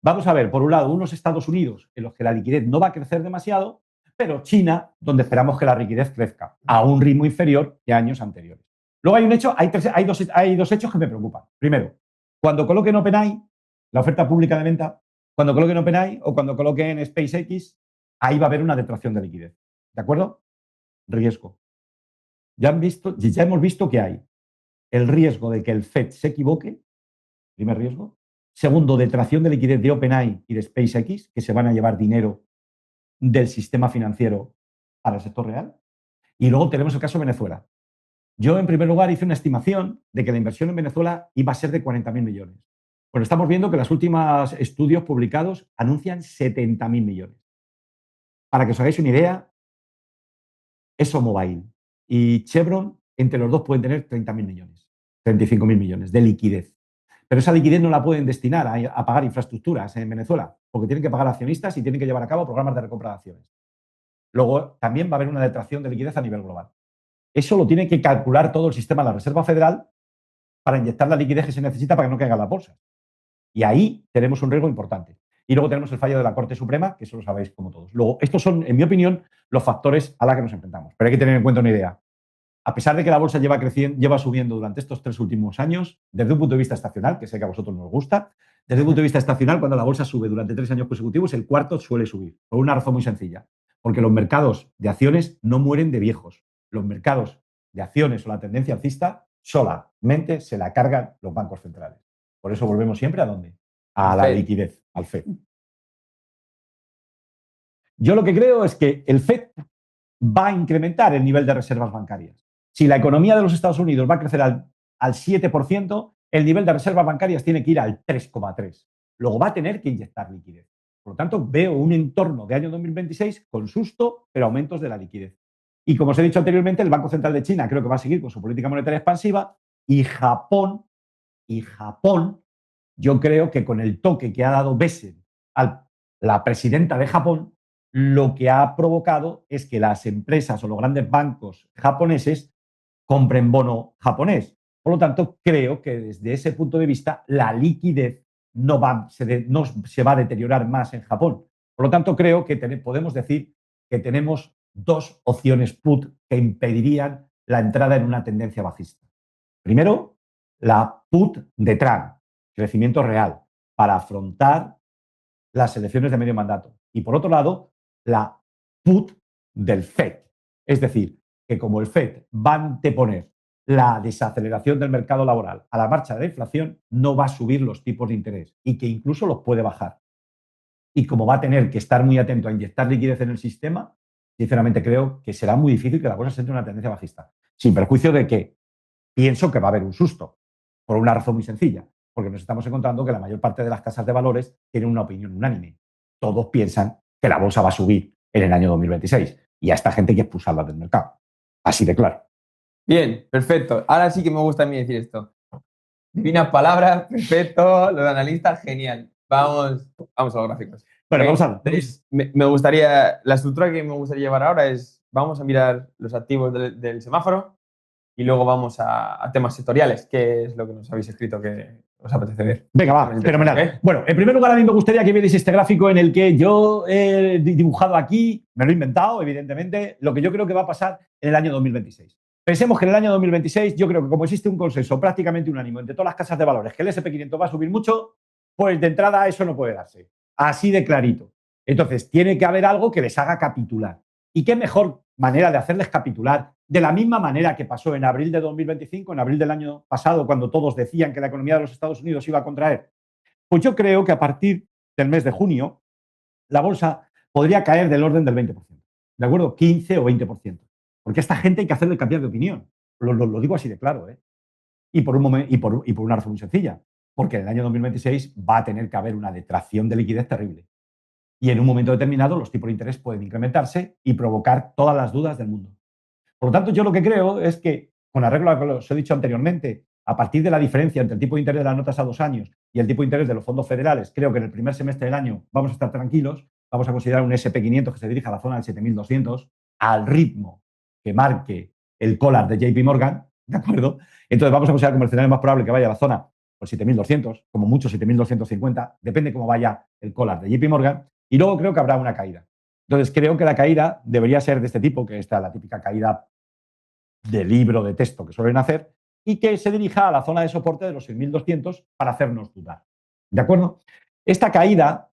Vamos a ver, por un lado, unos Estados Unidos en los que la liquidez no va a crecer demasiado, pero China, donde esperamos que la liquidez crezca a un ritmo inferior que años anteriores. Luego hay un hecho, hay dos hechos que me preocupan. Primero, cuando coloquen OpenAI, la oferta pública de venta, cuando coloquen OpenAI o cuando coloquen SpaceX, ahí va a haber una detracción de liquidez. ¿De acuerdo? Riesgo. Ya hemos visto que hay el riesgo de que el FED se equivoque, primer riesgo. Segundo, detracción de liquidez de OpenAI y de SpaceX, que se van a llevar dinero del sistema financiero para el sector real. Y luego tenemos el caso de Venezuela. Yo, en primer lugar, hice una estimación de que la inversión en Venezuela iba a ser de 40.000 millones. Bueno, estamos viendo que los últimos estudios publicados anuncian 70.000 millones. Para que os hagáis una idea, ExxonMobil y Chevron, entre los dos pueden tener 30.000 millones, 35.000 millones de liquidez. Pero esa liquidez no la pueden destinar a pagar infraestructuras en Venezuela, porque tienen que pagar accionistas y tienen que llevar a cabo programas de recompra de acciones. Luego, también va a haber una detracción de liquidez a nivel global. Eso lo tiene que calcular todo el sistema de la Reserva Federal para inyectar la liquidez que se necesita para que no caiga la bolsa. Y ahí tenemos un riesgo importante. Y luego tenemos el fallo de la Corte Suprema, que eso lo sabéis como todos. Luego, estos son, en mi opinión, los factores a los que nos enfrentamos. Pero hay que tener en cuenta una idea. A pesar de que la bolsa lleva subiendo durante estos 3 últimos años, desde un punto de vista estacional, que sé que a vosotros nos gusta, desde un punto de vista estacional, cuando la bolsa sube durante 3 años consecutivos, el cuarto suele subir. Por una razón muy sencilla. Porque los mercados de acciones no mueren de viejos. Los mercados de acciones o la tendencia alcista solamente se la cargan los bancos centrales. Por eso volvemos siempre ¿a dónde? A la liquidez, al FED. Yo lo que creo es que el FED va a incrementar el nivel de reservas bancarias. Si la economía de los Estados Unidos va a crecer al 7%, el nivel de reservas bancarias tiene que ir al 3,3%. Luego va a tener que inyectar liquidez. Por lo tanto, veo un entorno de año 2026 con susto, pero aumentos de la liquidez. Y como os he dicho anteriormente, el Banco Central de China creo que va a seguir con su política monetaria expansiva y Japón, yo creo que con el toque que ha dado Bessel a la presidenta de Japón, lo que ha provocado es que las empresas o los grandes bancos japoneses compren bono japonés. Por lo tanto, creo que desde ese punto de vista la liquidez no se va a deteriorar más en Japón. Por lo tanto, creo que podemos decir que tenemos dos opciones put que impedirían la entrada en una tendencia bajista. Primero, la put de Trump, crecimiento real, para afrontar las elecciones de medio mandato. Y por otro lado, la put del FED. Es decir, que como el FED va a anteponer la desaceleración del mercado laboral a la marcha de la inflación, no va a subir los tipos de interés y que incluso los puede bajar. Y como va a tener que estar muy atento a inyectar liquidez en el sistema, sinceramente creo que será muy difícil que la cosa se entre en una tendencia bajista. Sin perjuicio de que pienso que va a haber un susto, por una razón muy sencilla, porque nos estamos encontrando que la mayor parte de las casas de valores tienen una opinión unánime. Todos piensan que la bolsa va a subir en el año 2026 y a esta gente hay que expulsarla del mercado. Así de claro. Bien, perfecto. Ahora sí que me gusta a mí decir esto. Divinas palabras, perfecto. Lo de analista, genial. Vamos a los gráficos. Bueno, vamos a ver. Me gustaría, la estructura que me gustaría llevar ahora es vamos a mirar los activos del semáforo y luego vamos a temas sectoriales, que es lo que nos habéis escrito que os apetece ver. Venga, va, fenomenal. ¿Eh? Bueno, en primer lugar, a mí me gustaría que vierais este gráfico en el que yo he dibujado aquí, me lo he inventado, evidentemente, lo que yo creo que va a pasar en el año 2026. Pensemos que en el año 2026, yo creo que como existe un consenso prácticamente unánime entre todas las casas de valores que el SP500 va a subir mucho, pues de entrada eso no puede darse. Así de clarito. Entonces, tiene que haber algo que les haga capitular. ¿Y qué mejor manera de hacerles capitular? De la misma manera que pasó en abril de 2025, en abril del año pasado, cuando todos decían que la economía de los Estados Unidos iba a contraer. Pues yo creo que a partir del mes de junio, la bolsa podría caer del orden del 20%. ¿De acuerdo? 15 o 20%. Porque a esta gente hay que hacerle cambiar de opinión. Lo digo así de claro, ¿eh? Y por una razón muy sencilla. Porque en el año 2026 va a tener que haber una detracción de liquidez terrible. Y en un momento determinado los tipos de interés pueden incrementarse y provocar todas las dudas del mundo. Por lo tanto, yo lo que creo es que, con arreglo a lo que os he dicho anteriormente, a partir de la diferencia entre el tipo de interés de las notas a 2 años y el tipo de interés de los fondos federales, creo que en el primer semestre del año vamos a estar tranquilos, vamos a considerar un SP500 que se dirija a la zona del 7.200 al ritmo que marque el collar de JP Morgan, ¿de acuerdo? Entonces vamos a considerar como el escenario más probable que vaya a la zona por 7.200, como mucho 7.250, depende cómo vaya el collar de JP Morgan, y luego creo que habrá una caída. Entonces, creo que la caída debería ser de este tipo, que está la típica caída de libro de texto que suelen hacer, y que se dirija a la zona de soporte de los 6.200 para hacernos dudar. ¿De acuerdo? Esta caída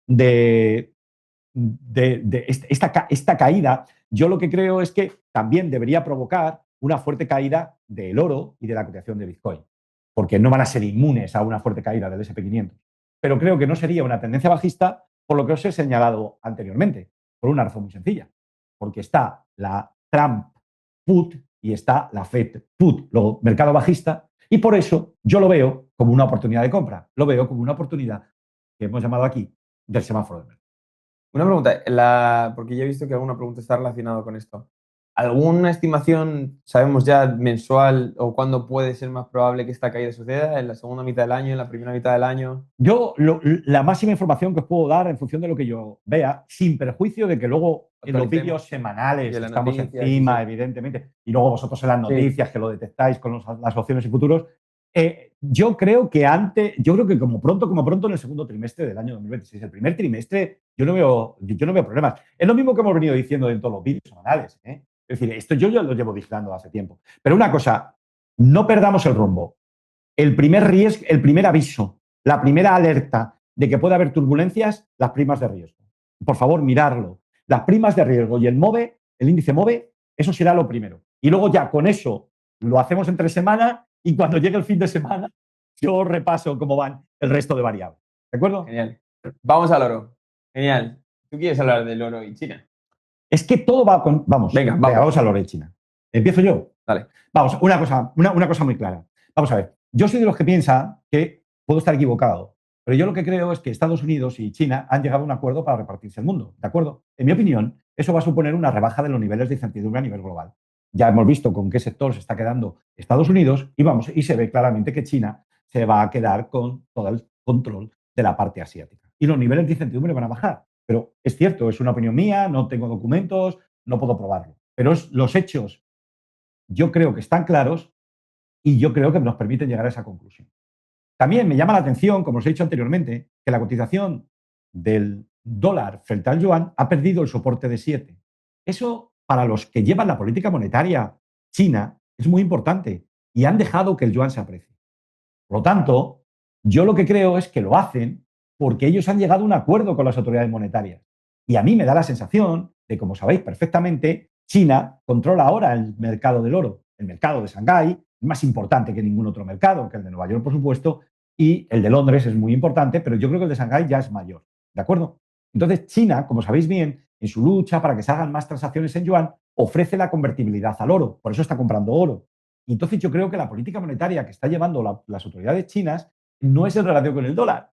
esta caída, yo lo que creo es que también debería provocar una fuerte caída del oro y de la cotización de Bitcoin, porque no van a ser inmunes a una fuerte caída del SP500. Pero creo que no sería una tendencia bajista por lo que os he señalado anteriormente, por una razón muy sencilla, porque está la Trump put y está la Fed put, luego mercado bajista, y por eso yo lo veo como una oportunidad de compra, lo veo como una oportunidad que hemos llamado aquí del semáforo de mercado. Una pregunta, porque ya he visto que alguna pregunta está relacionada con esto. ¿Alguna estimación, sabemos ya, mensual o cuándo puede ser más probable que esta caída suceda? ¿En la segunda mitad del año, en la primera mitad del año? Yo, la máxima información que os puedo dar en función de lo que yo vea, sin perjuicio de que luego en los vídeos semanales estamos encima, evidentemente, y luego vosotros en las noticias que lo detectáis con las opciones y futuros. Yo creo que como pronto en el segundo trimestre del año 2026. El primer trimestre yo no veo problemas. Es lo mismo que hemos venido diciendo en todos los vídeos semanales, ¿eh? Es decir, esto yo ya lo llevo vigilando hace tiempo. Pero una cosa, no perdamos el rumbo. El primer riesgo, el primer aviso, la primera alerta de que puede haber turbulencias, las primas de riesgo. Por favor, mirarlo. Las primas de riesgo y el MOVE, el índice MOVE, eso será lo primero. Y luego ya con eso lo hacemos entre semana y cuando llegue el fin de semana yo repaso cómo van el resto de variables. ¿De acuerdo? Genial. Vamos al oro. Genial. ¿Tú quieres hablar del oro y China? Es que todo va con... Vamos al oro de China. ¿Empiezo yo? Dale. Vamos, una cosa muy clara. Vamos a ver. Yo soy de los que piensa que puedo estar equivocado, pero yo lo que creo es que Estados Unidos y China han llegado a un acuerdo para repartirse el mundo, ¿de acuerdo? En mi opinión, eso va a suponer una rebaja de los niveles de incertidumbre a nivel global. Ya hemos visto con qué sector se está quedando Estados Unidos y se ve claramente que China se va a quedar con todo el control de la parte asiática. Y los niveles de incertidumbre van a bajar. Pero es cierto, es una opinión mía, no tengo documentos, no puedo probarlo. Pero los hechos yo creo que están claros y yo creo que nos permiten llegar a esa conclusión. También me llama la atención, como os he dicho anteriormente, que la cotización del dólar frente al yuan ha perdido el soporte de 7. Eso, para los que llevan la política monetaria china, es muy importante y han dejado que el yuan se aprecie. Por lo tanto, yo lo que creo es que lo hacen porque ellos han llegado a un acuerdo con las autoridades monetarias. Y a mí me da la sensación de, como sabéis perfectamente, China controla ahora el mercado del oro. El mercado de Shanghái es más importante que ningún otro mercado, que el de Nueva York, por supuesto, y el de Londres es muy importante, pero yo creo que el de Shanghái ya es mayor. ¿De acuerdo? Entonces, China, como sabéis bien, en su lucha para que se hagan más transacciones en yuan, ofrece la convertibilidad al oro. Por eso está comprando oro. Y entonces yo creo que la política monetaria que está llevando las autoridades chinas no es en relación con el dólar,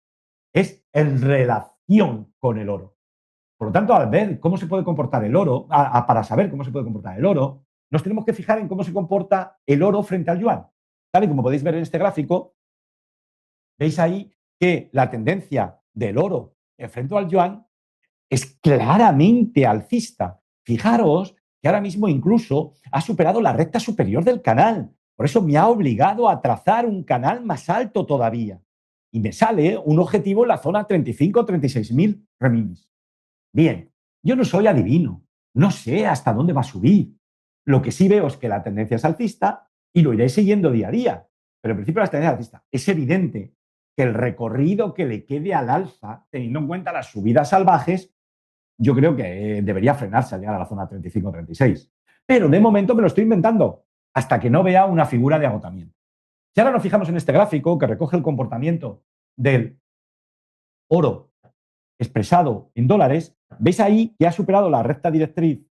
es en relación con el oro. Por lo tanto, al ver cómo se puede comportar el oro, para saber cómo se puede comportar el oro, nos tenemos que fijar en cómo se comporta el oro frente al yuan. Tal y como podéis ver en este gráfico, veis ahí que la tendencia del oro frente al yuan es claramente alcista. Fijaros que ahora mismo incluso ha superado la recta superior del canal. Por eso me ha obligado a trazar un canal más alto todavía. Y me sale un objetivo en la zona 35 o 36.000 reminis. Bien, yo no soy adivino, no sé hasta dónde va a subir. Lo que sí veo es que la tendencia es alcista y lo iré siguiendo día a día. Pero en principio la tendencia es alcista. Es evidente que el recorrido que le quede al alza, teniendo en cuenta las subidas salvajes, yo creo que debería frenarse al llegar a la zona 35-36. Pero de momento me lo estoy inventando hasta que no vea una figura de agotamiento. Si ahora nos fijamos en este gráfico que recoge el comportamiento del oro expresado en dólares, veis ahí que ha superado la recta directriz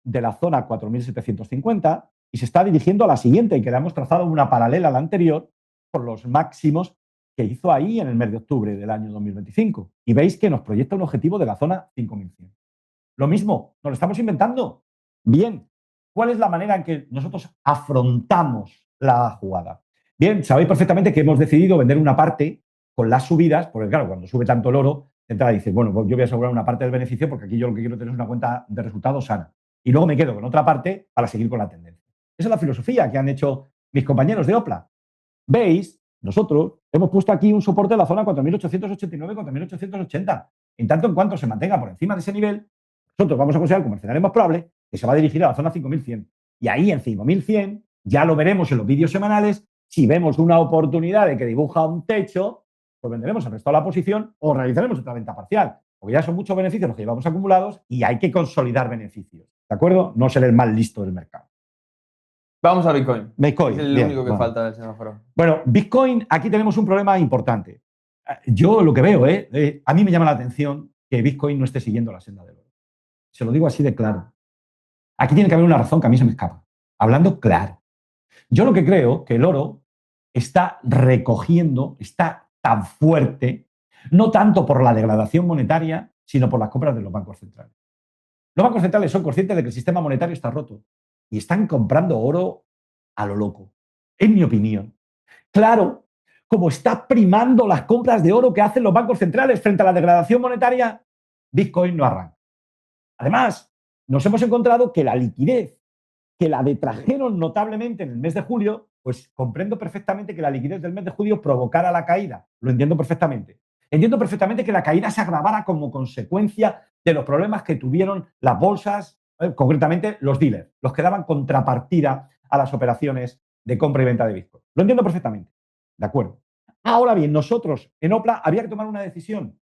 de la zona 4.750 y se está dirigiendo a la siguiente, y que le hemos trazado una paralela a la anterior por los máximos que hizo ahí en el mes de octubre del año 2025. Y veis que nos proyecta un objetivo de la zona 5.100. Lo mismo, nos lo estamos inventando. Bien, ¿cuál es la manera en que nosotros afrontamos la jugada? Bien, sabéis perfectamente que hemos decidido vender una parte con las subidas, porque claro, cuando sube tanto el oro, entra y dice, bueno, pues yo voy a asegurar una parte del beneficio porque aquí yo lo que quiero tener es una cuenta de resultados sana. Y luego me quedo con otra parte para seguir con la tendencia. Esa es la filosofía que han hecho mis compañeros de Opla. Veis, nosotros hemos puesto aquí un soporte de la zona 4.889-4.880. En tanto en cuanto se mantenga por encima de ese nivel, nosotros vamos a considerar como escenario más probable que se va a dirigir a la zona 5.100. Y ahí en 5.100 ya lo veremos en los vídeos semanales. Si vemos una oportunidad de que dibuja un techo, pues venderemos el resto de la posición o realizaremos otra venta parcial. Porque ya son muchos beneficios los que llevamos acumulados y hay que consolidar beneficios. ¿De acuerdo? No ser el más listo del mercado. Vamos a Bitcoin. Bitcoin. Es el bien, único que bueno. falta del semáforo. Bueno, Bitcoin, aquí tenemos un problema importante. Yo lo que veo, a mí me llama la atención que Bitcoin no esté siguiendo la senda del oro. Se lo digo así de claro. Aquí tiene que haber una razón que a mí se me escapa. Hablando claro. Yo lo que creo que el oro está recogiendo, está tan fuerte, no tanto por la degradación monetaria, sino por las compras de los bancos centrales. Los bancos centrales son conscientes de que el sistema monetario está roto y están comprando oro a lo loco, en mi opinión. Claro, como está primando las compras de oro que hacen los bancos centrales frente a la degradación monetaria, Bitcoin no arranca. Además, nos hemos encontrado que la liquidez que la detrajeron notablemente en el mes de julio, pues comprendo perfectamente que la liquidez del mes de julio provocara la caída. Lo entiendo perfectamente. Entiendo perfectamente que la caída se agravara como consecuencia de los problemas que tuvieron las bolsas, concretamente los dealers, los que daban contrapartida a las operaciones de compra y venta de Bitcoin. Lo entiendo perfectamente. De acuerdo. Ahora bien, nosotros en Opla había que tomar una decisión.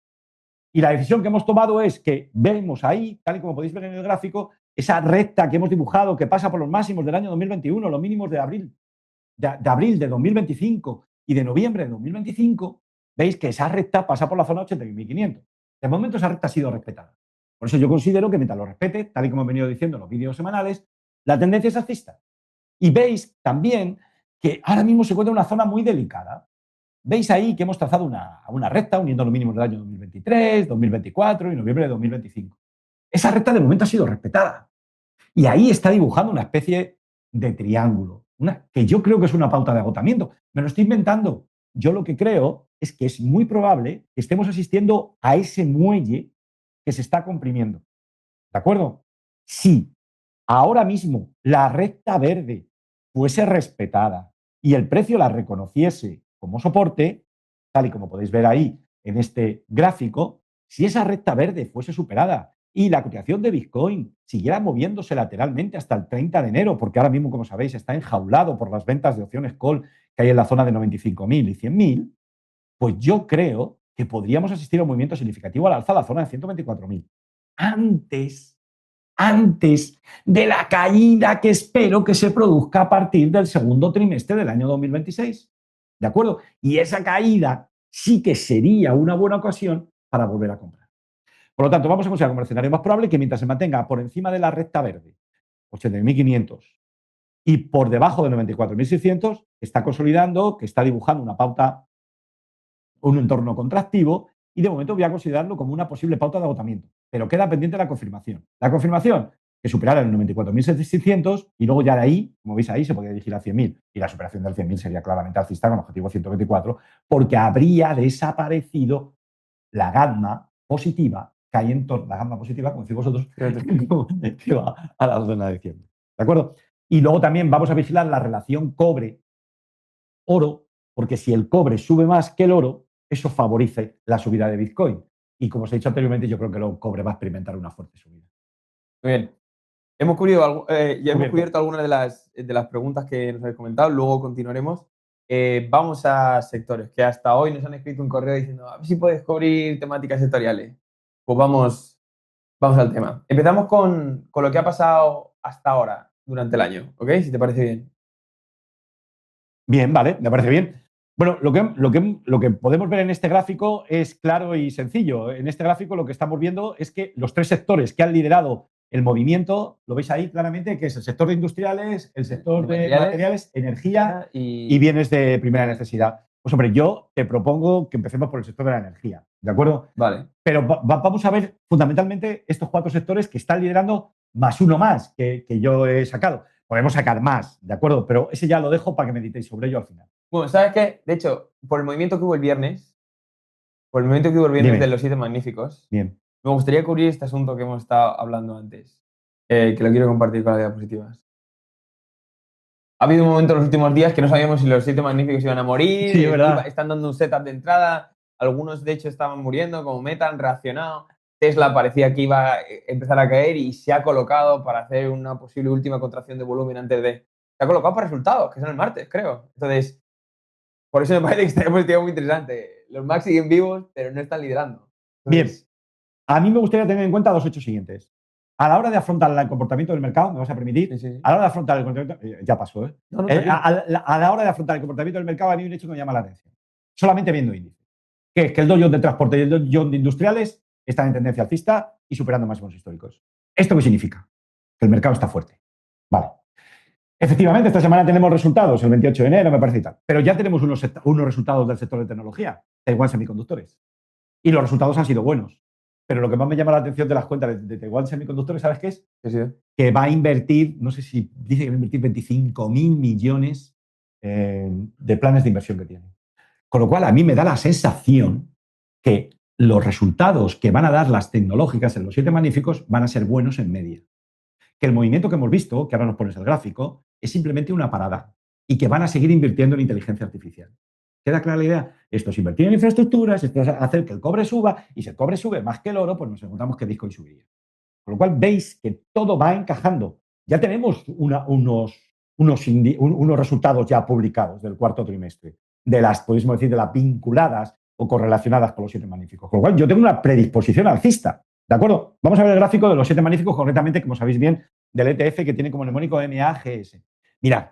Y la decisión que hemos tomado es que vemos ahí, tal y como podéis ver en el gráfico, esa recta que hemos dibujado que pasa por los máximos del año 2021, los mínimos de abril de 2025 y de noviembre de 2025, veis que esa recta pasa por la zona 81.500. De momento esa recta ha sido respetada. Por eso yo considero que mientras lo respete, tal y como he venido diciendo en los vídeos semanales, la tendencia es alcista. Y veis también que ahora mismo se encuentra en una zona muy delicada. Veis ahí que hemos trazado una recta uniendo los mínimos del año 2023, 2024 y noviembre de 2025. Esa recta de momento ha sido respetada. Y ahí está dibujando una especie de triángulo, que yo creo que es una pauta de agotamiento. Me lo estoy inventando. Yo lo que creo es que es muy probable que estemos asistiendo a ese muelle que se está comprimiendo. ¿De acuerdo? Si ahora mismo la recta verde fuese respetada y el precio la reconociese como soporte, tal y como podéis ver ahí en este gráfico, si esa recta verde fuese superada y la cotización de Bitcoin siguiera moviéndose lateralmente hasta el 30 de enero, porque ahora mismo, como sabéis, está enjaulado por las ventas de opciones call que hay en la zona de 95.000 y 100.000, pues yo creo que podríamos asistir a un movimiento significativo al alza a la zona de 124.000. Antes de la caída que espero que se produzca a partir del segundo trimestre del año 2026. ¿De acuerdo? Y esa caída sí que sería una buena ocasión para volver a comprar. Por lo tanto, vamos a considerar como escenario más probable que mientras se mantenga por encima de la recta verde, 80.500, y por debajo de 94.600, está consolidando, que está dibujando una pauta, un entorno contractivo, y de momento voy a considerarlo como una posible pauta de agotamiento. Pero queda pendiente la confirmación. La confirmación, que superara el 94.600 y luego ya de ahí, como veis ahí, se podría dirigir a 100.000. Y la superación del 100.000 sería claramente alcista con objetivo 124, porque habría desaparecido la gamma positiva que hay en la gama positiva, como decís vosotros, Fíjate. que va a la zona de 100. ¿De acuerdo? Y luego también vamos a vigilar la relación cobre-oro, porque si el cobre sube más que el oro, eso favorece la subida de Bitcoin. Y como os he dicho anteriormente, yo creo que el cobre va a experimentar una fuerte subida. Muy bien. Ya hemos Cubierto. cubierto algunas de las preguntas que nos habéis comentado, luego continuaremos. Vamos a sectores, que hasta hoy nos han escrito un correo diciendo, a ver si puedes cubrir temáticas sectoriales. Pues vamos al tema. Empezamos con lo que ha pasado hasta ahora, durante el año, ¿ok? Si te parece bien. Bien, vale, me parece bien. Bueno, lo que podemos ver en este gráfico es claro y sencillo. En este gráfico lo que estamos viendo es que los tres sectores que han liderado el movimiento, lo veis ahí claramente, que es el sector de industriales, el sector de materiales, energía y bienes de primera necesidad. Pues hombre, yo te propongo que empecemos por el sector de la energía, ¿de acuerdo? Vale. Pero vamos a ver fundamentalmente estos cuatro sectores que están liderando más uno más que yo he sacado. Podemos sacar más, ¿de acuerdo? Pero ese ya lo dejo para que meditéis sobre ello al final. Bueno, ¿sabes qué? De hecho, por el movimiento que hubo el viernes, Dime. de los siete magníficos, Bien. me gustaría cubrir este asunto que hemos estado hablando antes, que lo quiero compartir con las diapositivas. Ha habido un momento en los últimos días que no sabíamos si los siete magníficos iban a morir, Sí, es verdad. están dando un setup de entrada, algunos de hecho estaban muriendo, como Meta han reaccionado, Tesla parecía que iba a empezar a caer y se ha colocado para hacer una posible última contracción de volumen antes de... Se ha colocado para resultados, que son el martes, creo. Entonces, por eso me parece que esta diapositiva muy interesante. Los Max siguen vivos, pero no están liderando. Entonces, bien. A mí me gustaría tener en cuenta dos hechos siguientes. A la hora de afrontar el comportamiento del mercado, ¿me vas a permitir? sí, sí. A la hora de afrontar el comportamiento, ya pasó, ¿eh? No, no, A la hora de afrontar el comportamiento del mercado, a mí un hecho que me llama la atención. Solamente viendo índices. Que es que el Dow Jones de transporte y el Dow Jones de industriales están en tendencia alcista y superando máximos históricos. ¿Esto qué significa? Que el mercado está fuerte. Vale. Efectivamente, esta semana tenemos resultados, el 28 de enero, me parece y tal. Pero ya tenemos unos resultados del sector de tecnología, Taiwan Semiconductores. Y los resultados han sido buenos. Pero lo que más me llama la atención de las cuentas de Taiwan Semiconductores, ¿sabes qué es? sí. Que va a invertir, no sé si dice que va a invertir 25.000 millones de planes de inversión que tiene. Con lo cual, a mí me da la sensación que los resultados que van a dar las tecnológicas en los siete magníficos van a ser buenos en media. Que el movimiento que hemos visto, que ahora nos pones el gráfico, es simplemente una parada y que van a seguir invirtiendo en inteligencia artificial. ¿Queda clara la idea? Esto es invertir en infraestructuras, esto es hacer que el cobre suba, y si el cobre sube más que el oro, pues nos encontramos que Bitcoin subiría. Con lo cual veis que todo va encajando. Ya tenemos unos resultados ya publicados del cuarto trimestre, de las, podemos decir, de las vinculadas o correlacionadas con los siete magníficos. Con lo cual yo tengo una predisposición alcista. ¿De acuerdo? Vamos a ver el gráfico de los siete magníficos, concretamente, como sabéis bien, del ETF que tiene como mnemónico MAGS. Mirad,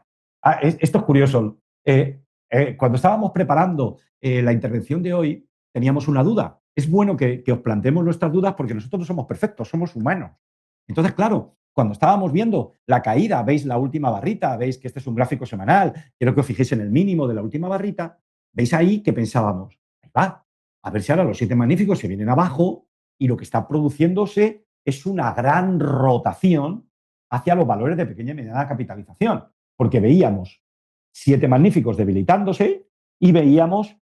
esto es curioso. Cuando estábamos preparando la intervención de hoy, teníamos una duda. Es bueno que os planteemos nuestras dudas porque nosotros no somos perfectos, somos humanos. Entonces, claro, cuando estábamos viendo la caída, veis la última barrita, veis que este es un gráfico semanal, quiero que os fijéis en el mínimo de la última barrita, veis ahí que pensábamos, ahí va, a ver si ahora los siete magníficos se vienen abajo y lo que está produciéndose es una gran rotación hacia los valores de pequeña y mediana capitalización, porque veíamos siete magníficos debilitándose y veíamos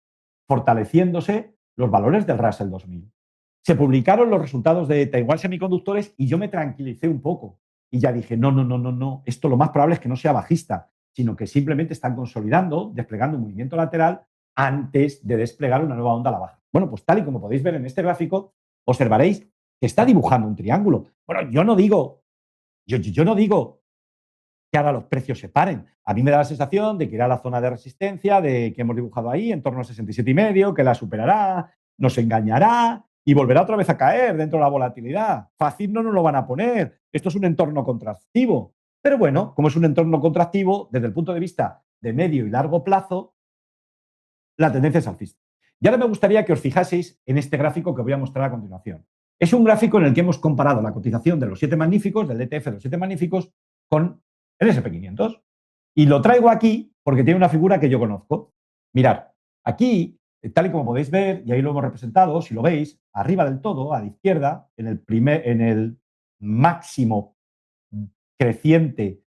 fortaleciéndose los valores del Russell 2000. Se publicaron los resultados de Taiwan Semiconductores y yo me tranquilicé un poco. Y ya dije, no, esto lo más probable es que no sea bajista, sino que simplemente están consolidando, desplegando un movimiento lateral antes de desplegar una nueva onda a la baja. Bueno, pues tal y como podéis ver en este gráfico, observaréis que está dibujando un triángulo. Bueno, yo no digo que ahora los precios se paren. A mí me da la sensación de que irá a la zona de resistencia, de que hemos dibujado ahí, en torno a 67,5, que la superará, nos engañará y volverá otra vez a caer dentro de la volatilidad. Fácil no nos lo van a poner. Esto es un entorno contractivo. Pero bueno, como es un entorno contractivo, desde el punto de vista de medio y largo plazo, la tendencia es alcista. Y ahora me gustaría que os fijaseis en este gráfico que voy a mostrar a continuación. Es un gráfico en el que hemos comparado la cotización de los siete magníficos, del ETF de los siete magníficos, con el SP500. Y lo traigo aquí porque tiene una figura que yo conozco. Mirad, aquí, tal y como podéis ver, y ahí lo hemos representado, si lo veis, arriba del todo, a la izquierda, en el máximo creciente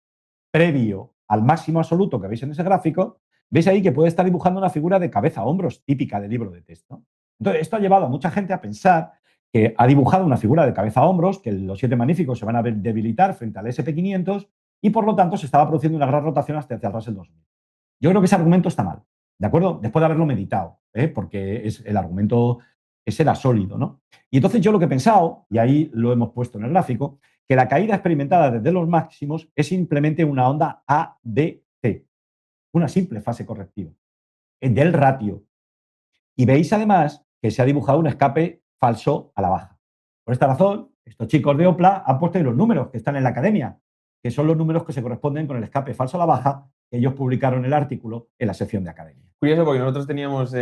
previo al máximo absoluto que veis en ese gráfico, veis ahí que puede estar dibujando una figura de cabeza a hombros típica del libro de texto. Entonces, esto ha llevado a mucha gente a pensar que ha dibujado una figura de cabeza a hombros, que los 7 magníficos se van a debilitar frente al SP500 y por lo tanto se estaba produciendo una gran rotación hasta el Russell 2000. Yo creo que ese argumento está mal, ¿de acuerdo? Después de haberlo meditado, porque el argumento ese era sólido, ¿no? Y entonces yo lo que he pensado, y ahí lo hemos puesto en el gráfico, que la caída experimentada desde los máximos es simplemente una onda ABC, una simple fase correctiva del ratio. Y veis además que se ha dibujado un escape falso a la baja. Por esta razón, estos chicos de Opla han puesto los números que están en la academia, que son los números que se corresponden con el escape falso a la baja que ellos publicaron el artículo en la sección de academia. Curioso porque nosotros teníamos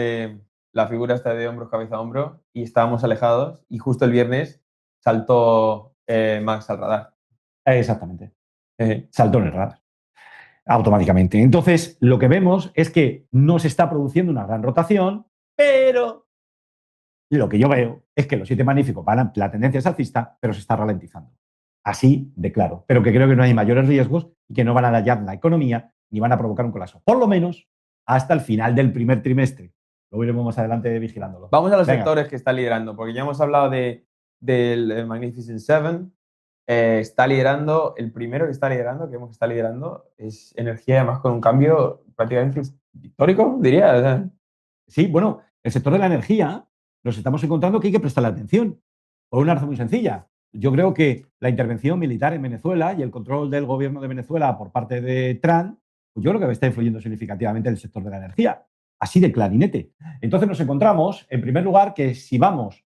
la figura esta de hombros, cabeza a hombro y estábamos alejados y justo el viernes saltó Max al radar. Exactamente. Saltó en el radar automáticamente. Entonces, lo que vemos es que no se está produciendo una gran rotación, pero lo que yo veo es que los 7 magníficos la tendencia es alcista, pero se está ralentizando. Así de claro. Pero que creo que no hay mayores riesgos y que no van a dañar la economía ni van a provocar un colapso. Por lo menos hasta el final del primer trimestre. Lo iremos más adelante vigilándolo. Vamos a los sectores que está liderando, porque ya hemos hablado del Magnificent Seven. Está liderando, el primero que está liderando, que vemos que está liderando, es energía, además con un cambio prácticamente histórico, diría. O sea. Sí, bueno, el sector de la energía nos estamos encontrando que hay que prestarle atención, por una razón muy sencilla. Yo creo que la intervención militar en Venezuela y el control del gobierno de Venezuela por parte de Trump, pues yo creo que está influyendo significativamente en el sector de la energía, así de clarinete. Entonces nos encontramos, en primer lugar, que si vamos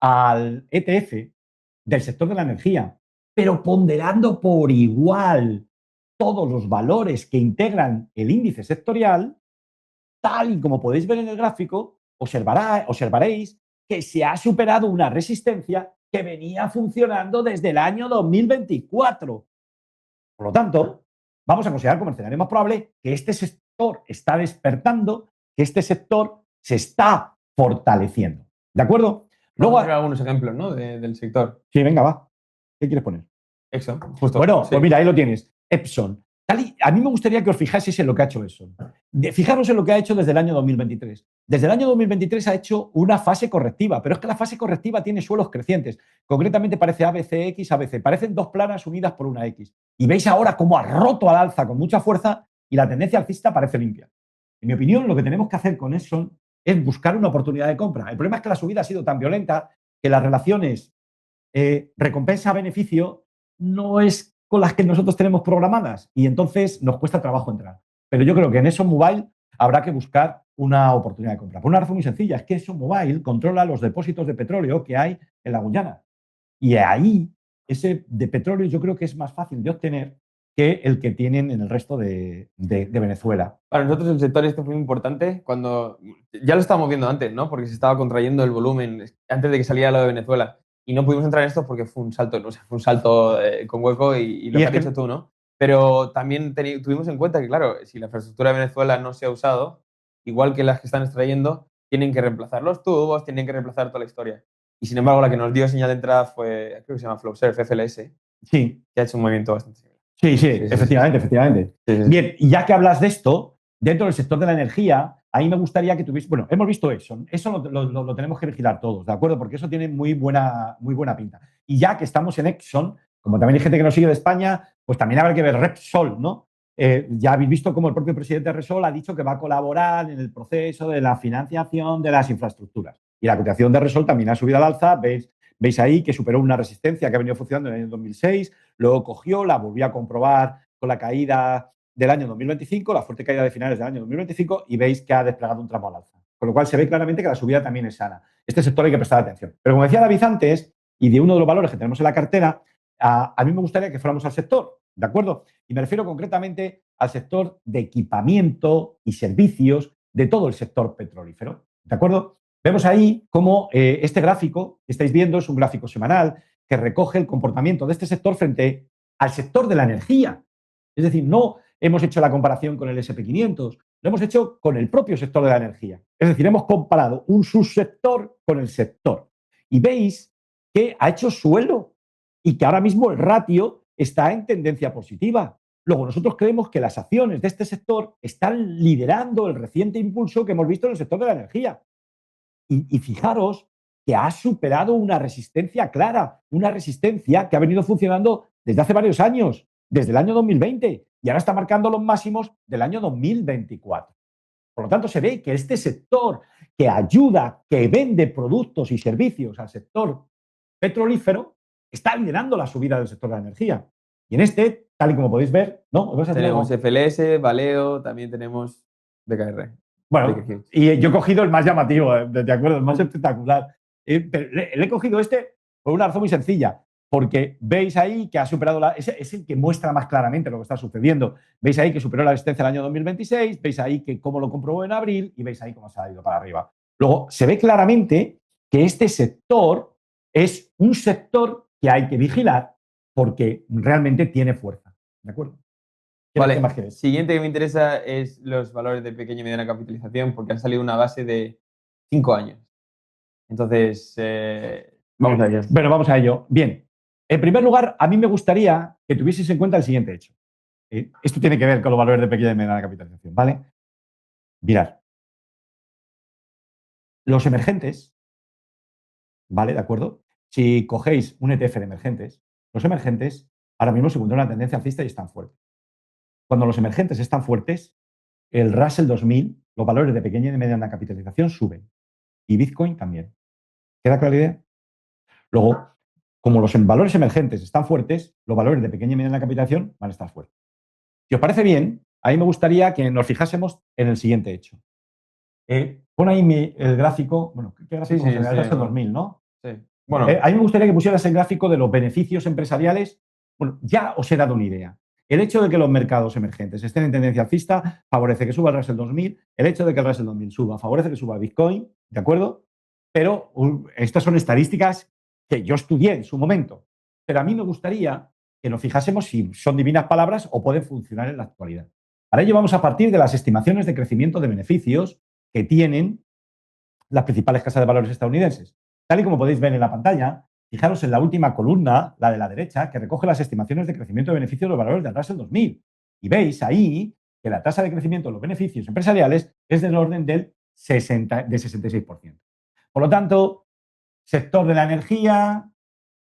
al ETF del sector de la energía, pero ponderando por igual todos los valores que integran el índice sectorial, tal y como podéis ver en el gráfico, observaréis que se ha superado una resistencia que venía funcionando desde el año 2024. Por lo tanto, vamos a considerar como escenario más probable que este sector está despertando, que este sector se está fortaleciendo. ¿De acuerdo? Luego hay algunos ejemplos, ¿no? del sector. Sí, venga, va. ¿Qué quieres poner? Exxon, justo. Bueno, sí. Pues mira, ahí lo tienes. Epson. A mí me gustaría que os fijaseis en lo que ha hecho Epson. Fijaros en lo que ha hecho desde el año 2023. Desde el año 2023 ha hecho una fase correctiva, pero es que la fase correctiva tiene suelos crecientes. Concretamente parece ABCX, ABC. Parecen 2 planas unidas por una X. Y veis ahora cómo ha roto al alza con mucha fuerza y la tendencia alcista parece limpia. En mi opinión, lo que tenemos que hacer con Epson es buscar una oportunidad de compra. El problema es que la subida ha sido tan violenta que las relaciones recompensa-beneficio no es con las que nosotros tenemos programadas y entonces nos cuesta trabajo entrar. Pero yo creo que en ExxonMobil habrá que buscar una oportunidad de compra. Por una razón muy sencilla, es que ExxonMobil controla los depósitos de petróleo que hay en la Guyana. Y ahí, ese de petróleo yo creo que es más fácil de obtener que el que tienen en el resto de Venezuela. Para nosotros el sector este fue muy importante cuando, ya lo estábamos viendo antes, ¿no? Porque se estaba contrayendo el volumen antes de que saliera lo de Venezuela. Y no pudimos entrar en esto porque fue un salto, no sé, fue un salto con hueco y lo que has dicho tú, ¿no? Pero también tuvimos en cuenta que, claro, si la infraestructura de Venezuela no se ha usado, igual que las que están extrayendo, tienen que reemplazar los tubos, tienen que reemplazar toda la historia. Y sin embargo, la que nos dio señal de entrada fue, creo que se llama Flowserve FLS, sí, que ha hecho un movimiento bastante similar. Sí, efectivamente. Sí. Bien, y ya que hablas de esto, dentro del sector de la energía, ahí me gustaría que tuviese. Bueno, hemos visto eso lo tenemos que vigilar todos, ¿de acuerdo? Porque eso tiene muy buena pinta. Y ya que estamos en Exxon, como también hay gente que nos sigue de España, pues también habrá que ver Repsol, ¿no? Ya habéis visto cómo el propio presidente de Repsol ha dicho que va a colaborar en el proceso de la financiación de las infraestructuras. Y la cotización de Repsol también ha subido al alza, Veis ahí que superó una resistencia que ha venido funcionando en el año 2006, luego cogió, la volvió a comprobar con la caída del año 2025, la fuerte caída de finales del año 2025, y veis que ha desplegado un tramo al alza. Con lo cual se ve claramente que la subida también es sana. Este sector hay que prestar atención. Pero como decía David antes, y de uno de los valores que tenemos en la cartera, a mí me gustaría que fuéramos al sector, ¿de acuerdo? Y me refiero concretamente al sector de equipamiento y servicios de todo el sector petrolífero, ¿de acuerdo? Vemos ahí cómo este gráfico que estáis viendo es un gráfico semanal que recoge el comportamiento de este sector frente al sector de la energía. Es decir, no hemos hecho la comparación con el SP500, lo hemos hecho con el propio sector de la energía. Es decir, hemos comparado un subsector con el sector. Y veis que ha hecho suelo y que ahora mismo el ratio está en tendencia positiva. Luego, nosotros creemos que las acciones de este sector están liderando el reciente impulso que hemos visto en el sector de la energía. Y fijaros que ha superado una resistencia clara, una resistencia que ha venido funcionando desde hace varios años, desde el año 2020, y ahora está marcando los máximos del año 2024. Por lo tanto, se ve que este sector que ayuda, que vende productos y servicios al sector petrolífero, está liderando la subida del sector de la energía. Y en este, tal y como podéis ver, ¿no? Tenemos FLS, Valeo, también tenemos BKR. Bueno, y yo he cogido el más llamativo, ¿de acuerdo? El más espectacular. Pero le he cogido este por una razón muy sencilla, porque veis ahí que ha superado es el que muestra más claramente lo que está sucediendo. Veis ahí que superó la resistencia del año 2026, veis ahí que cómo lo comprobó en abril y veis ahí cómo se ha ido para arriba. Luego, se ve claramente que este sector es un sector que hay que vigilar porque realmente tiene fuerza. ¿De acuerdo? Vale, más siguiente que me interesa es los valores de pequeña y mediana capitalización, porque han salido una base de 5 años. Entonces, vamos a ello. Bueno, vamos a ello. Bien, en primer lugar, a mí me gustaría que tuvieseis en cuenta el siguiente hecho. Esto tiene que ver con los valores de pequeña y mediana capitalización, ¿vale? Mirad. Los emergentes, ¿vale? ¿De acuerdo? Si cogéis un ETF de emergentes, los emergentes ahora mismo se encuentran en una tendencia alcista y están fuertes. Cuando los emergentes están fuertes, el Russell 2000, los valores de pequeña y mediana capitalización suben. Y Bitcoin también. ¿Queda clara la idea? Luego, como los valores emergentes están fuertes, los valores de pequeña y mediana capitalización van a estar fuertes. Si os parece bien, ahí me gustaría que nos fijásemos en el siguiente hecho. Pon ahí el gráfico, bueno, ¿qué gráfico? El Russell 2000, ¿no? Sí. Bueno. Ahí me gustaría que pusieras el gráfico de los beneficios empresariales. Bueno, ya os he dado una idea. El hecho de que los mercados emergentes estén en tendencia alcista favorece que suba el Russell 2000. El hecho de que el Russell 2000 suba favorece que suba Bitcoin, ¿de acuerdo? Pero estas son estadísticas que yo estudié en su momento. Pero a mí me gustaría que nos fijásemos si son divinas palabras o pueden funcionar en la actualidad. Para ello vamos a partir de las estimaciones de crecimiento de beneficios que tienen las principales casas de valores estadounidenses. Tal y como podéis ver en la pantalla, fijaros en la última columna, la de la derecha, que recoge las estimaciones de crecimiento de beneficios de los valores del Russell 2000. Y veis ahí que la tasa de crecimiento de los beneficios empresariales es del orden del 66%. Por lo tanto, sector de la energía,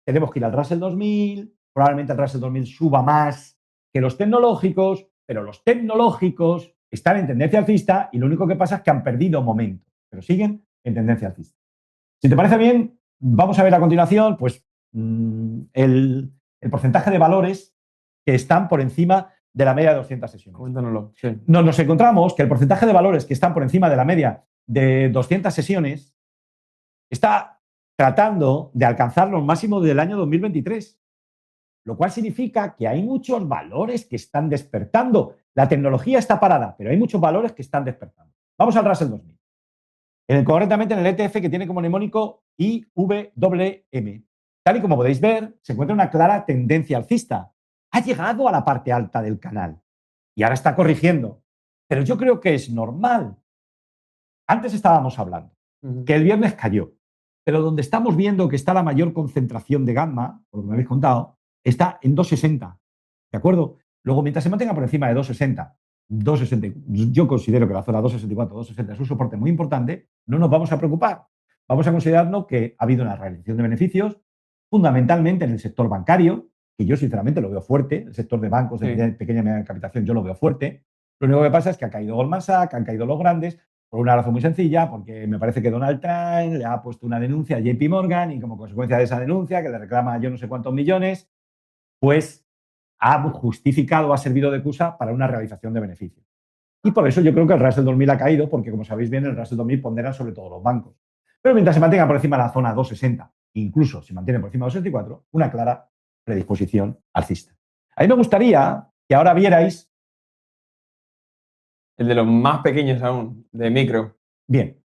tenemos que ir al Russell 2000, probablemente el Russell 2000 suba más que los tecnológicos, pero los tecnológicos están en tendencia alcista y lo único que pasa es que han perdido momento, pero siguen en tendencia alcista. Si te parece bien, vamos a ver a continuación pues, el porcentaje de valores que están por encima de la media de 200 sesiones. Cuéntanoslo. Sí. Nos encontramos que el porcentaje de valores que están por encima de la media de 200 sesiones está tratando de alcanzar los máximos del año 2023, lo cual significa que hay muchos valores que están despertando. La tecnología está parada, pero hay muchos valores que están despertando. Vamos al Russell 2000. Concretamente en el ETF que tiene como mnemónico IWM. Tal y como podéis ver, se encuentra una clara tendencia alcista. Ha llegado a la parte alta del canal y ahora está corrigiendo. Pero yo creo que es normal. Antes estábamos hablando que el viernes cayó, pero donde estamos viendo que está la mayor concentración de gamma, por lo que me habéis contado, está en 260. ¿De acuerdo? Luego, mientras se mantenga por encima de 260, yo considero que la zona 264, 260 es un soporte muy importante, no nos vamos a preocupar. Vamos a considerarnos que ha habido una realización de beneficios, fundamentalmente en el sector bancario, que yo sinceramente lo veo fuerte, el sector de bancos de pequeña y mediana capitalización yo lo veo fuerte. Lo único que pasa es que ha caído Goldman Sachs, han caído los grandes, por una razón muy sencilla, porque me parece que Donald Trump le ha puesto una denuncia a JP Morgan y como consecuencia de esa denuncia, que le reclama yo no sé cuántos millones, pues ha justificado, ha servido de excusa para una realización de beneficios. Y por eso yo creo que el Russell 2000 ha caído, porque como sabéis bien, el Russell 2000 pondera sobre todo los bancos. Pero mientras se mantenga por encima de la zona 260, incluso se mantiene por encima de 264, una clara predisposición alcista. A mí me gustaría que ahora vierais el de los más pequeños aún, de micro. Bien.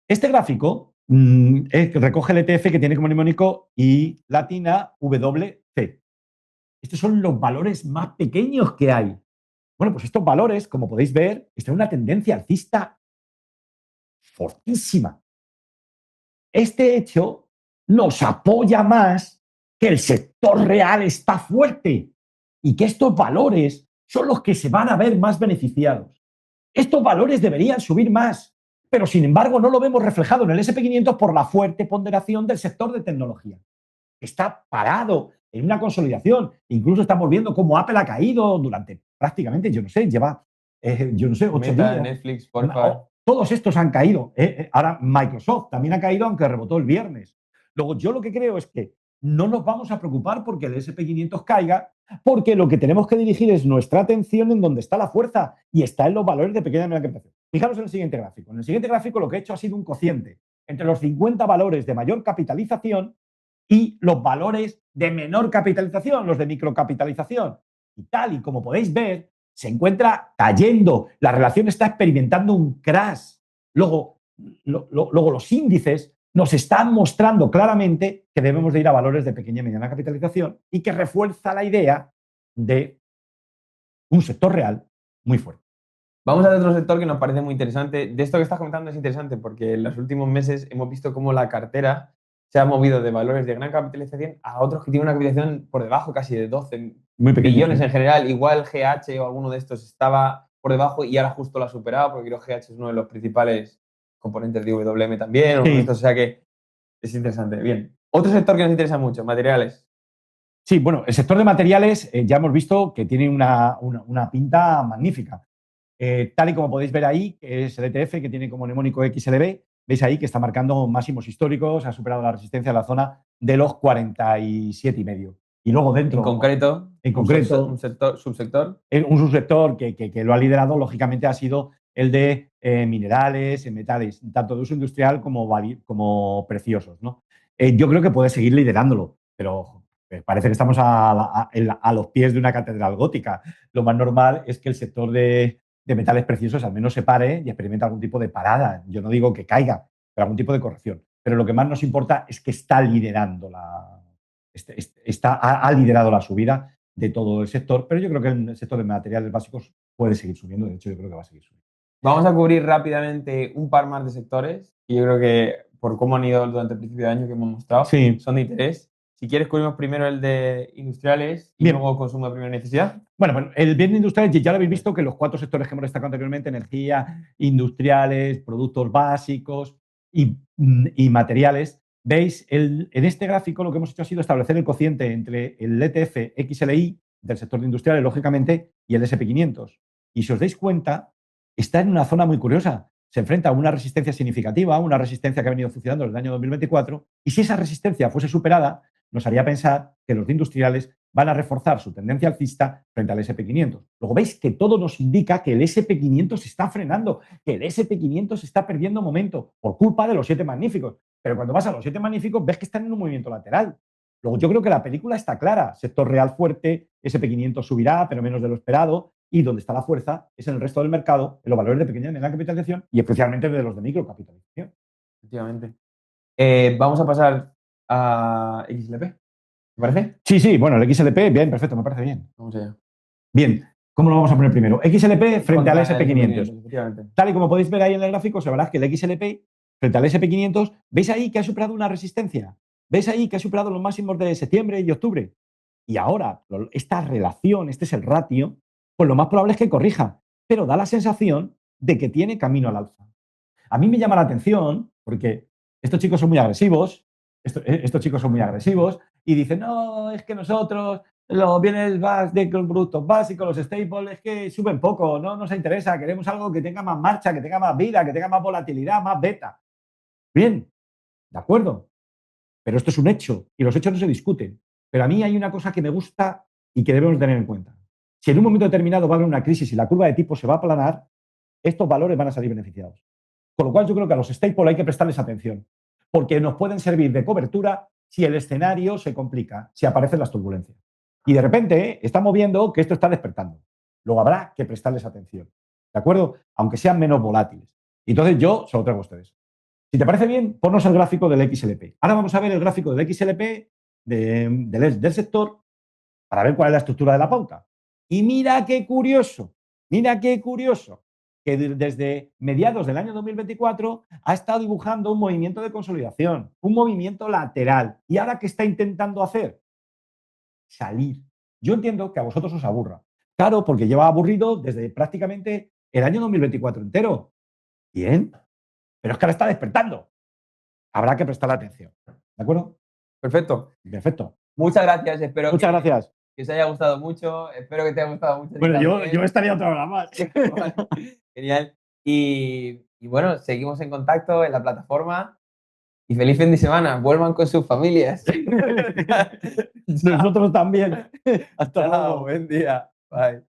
Este gráfico recoge el ETF que tiene como mnemónico I latina WC. Estos son los valores más pequeños que hay. Bueno, pues estos valores, como podéis ver, están en una tendencia alcista fortísima. Este hecho nos apoya más que el sector real está fuerte y que estos valores son los que se van a ver más beneficiados. Estos valores deberían subir más, pero sin embargo no lo vemos reflejado en el SP500 por la fuerte ponderación del sector de tecnología. Está parado en una consolidación. Incluso estamos viendo cómo Apple ha caído durante prácticamente, yo no sé, lleva, yo no sé, 8 días. Netflix, Spotify. Todos estos han caído. Ahora Microsoft también ha caído, aunque rebotó el viernes. Luego, yo lo que creo es que no nos vamos a preocupar porque el SP500 caiga, porque lo que tenemos que dirigir es nuestra atención en donde está la fuerza y está en los valores de pequeña y mediana capitalización. Fijaros en el siguiente gráfico. En el siguiente gráfico lo que he hecho ha sido un cociente entre los 50 valores de mayor capitalización y los valores de menor capitalización, los de microcapitalización. Y tal y como podéis ver, se encuentra cayendo. La relación está experimentando un crash. Luego los índices nos están mostrando claramente que debemos de ir a valores de pequeña y mediana capitalización y que refuerza la idea de un sector real muy fuerte. Vamos a otro sector que nos parece muy interesante. De esto que estás comentando es interesante porque en los últimos meses hemos visto cómo la cartera se ha movido de valores de gran capitalización a otros que tienen una capitalización por debajo casi de 12 Muy pequeño, billones sí. en general. Igual GH o alguno de estos estaba por debajo y ahora justo lo ha superado porque creo que GH es uno de los principales componentes de WM también. Uno de estos, o sea que es interesante. Bien. Otro sector que nos interesa mucho, materiales. Sí, bueno, el sector de materiales ya hemos visto que tiene una pinta magnífica. Tal y como podéis ver ahí, que es el ETF que tiene como mnemónico XLB, veis ahí que está marcando máximos históricos, ha superado la resistencia de la zona de los 47,5. Y luego dentro, En concreto un subsector. Un subsector que lo ha liderado, lógicamente, ha sido el de minerales, metales, tanto de uso industrial como preciosos, ¿no? Yo creo que puede seguir liderándolo, pero parece que estamos a los pies de una catedral gótica. Lo más normal es que el sector de metales preciosos al menos se pare y experimente algún tipo de parada. Yo no digo que caiga, pero algún tipo de corrección. Pero lo que más nos importa es que está liderando ha liderado la subida de todo el sector, pero yo creo que el sector de materiales básicos puede seguir subiendo. De hecho, yo creo que va a seguir subiendo. Vamos a cubrir rápidamente un par más de sectores que yo creo que, por cómo han ido durante el principio de año que hemos mostrado, Sí. son de interés. Si quieres, cubrimos primero el de industriales y Bien. luego consumo de primera necesidad. Bueno, el bien industrial ya lo habéis visto que los 4 sectores que hemos destacado anteriormente, energía, industriales, productos básicos y materiales, veis, en este gráfico lo que hemos hecho ha sido establecer el cociente entre el ETF XLI del sector de industriales, lógicamente, y el SP500. Y si os dais cuenta, está en una zona muy curiosa. Se enfrenta a una resistencia significativa, una resistencia que ha venido funcionando desde el año 2024, y si esa resistencia fuese superada, nos haría pensar que los de industriales van a reforzar su tendencia alcista frente al SP500. Luego veis que todo nos indica que el SP500 se está frenando, que el SP500 está perdiendo momento por culpa de los 7 magníficos. Pero cuando vas a los 7 magníficos ves que están en un movimiento lateral. Luego yo creo que la película está clara. Sector real fuerte, SP500 subirá, pero menos de lo esperado. Y donde está la fuerza es en el resto del mercado, en los valores de pequeña y mediana capitalización y especialmente de los de microcapitalización. Efectivamente. Vamos a pasar a XLP. ¿Te parece? Sí, bueno, el XLP, bien, perfecto, me parece bien. Vamos allá. Bien, ¿cómo lo vamos a poner primero? XLP frente al SP500. Efectivamente. Tal y como podéis ver ahí en el gráfico, se verá que el XLP frente al SP500, ¿veis ahí que ha superado una resistencia? ¿Veis ahí que ha superado los máximos de septiembre y octubre? Y ahora, esta relación, este es el ratio, pues lo más probable es que corrija, pero da la sensación de que tiene camino al alza. A mí me llama la atención porque estos chicos son muy agresivos, estos chicos son muy agresivos y dicen, no, es que nosotros los bienes de productos básicos, los staples, es que suben poco, no nos interesa, queremos algo que tenga más marcha, que tenga más vida, que tenga más volatilidad, más beta. Bien, de acuerdo, pero esto es un hecho y los hechos no se discuten. Pero a mí hay una cosa que me gusta y que debemos tener en cuenta. Si en un momento determinado va a haber una crisis y la curva de tipo se va a aplanar, estos valores van a salir beneficiados. Con lo cual yo creo que a los staples hay que prestarles atención, porque nos pueden servir de cobertura si el escenario se complica, si aparecen las turbulencias. Y de repente estamos viendo que esto está despertando. Luego habrá que prestarles atención, ¿de acuerdo? Aunque sean menos volátiles. Y entonces yo se lo traigo a ustedes. Si te parece bien, ponnos el gráfico del XLP. Ahora vamos a ver el gráfico del XLP del sector para ver cuál es la estructura de la pauta. Y mira qué curioso, que desde mediados del año 2024 ha estado dibujando un movimiento de consolidación, un movimiento lateral. ¿Y ahora qué está intentando hacer? Salir. Yo entiendo que a vosotros os aburra. Claro, porque lleva aburrido desde prácticamente el año 2024 entero. Bien, Pero es que ahora está despertando. Habrá que prestar atención. ¿De acuerdo? Perfecto. Perfecto. Muchas gracias. Espero Muchas gracias. que os haya gustado mucho. Espero que te haya gustado mucho. a ti Bueno, también. yo estaría otra hora más. Vale, genial. Y bueno, seguimos en contacto en la plataforma. Y feliz fin de semana. Vuelvan con sus familias. Nosotros también. Hasta Chao, luego. buen día. Bye.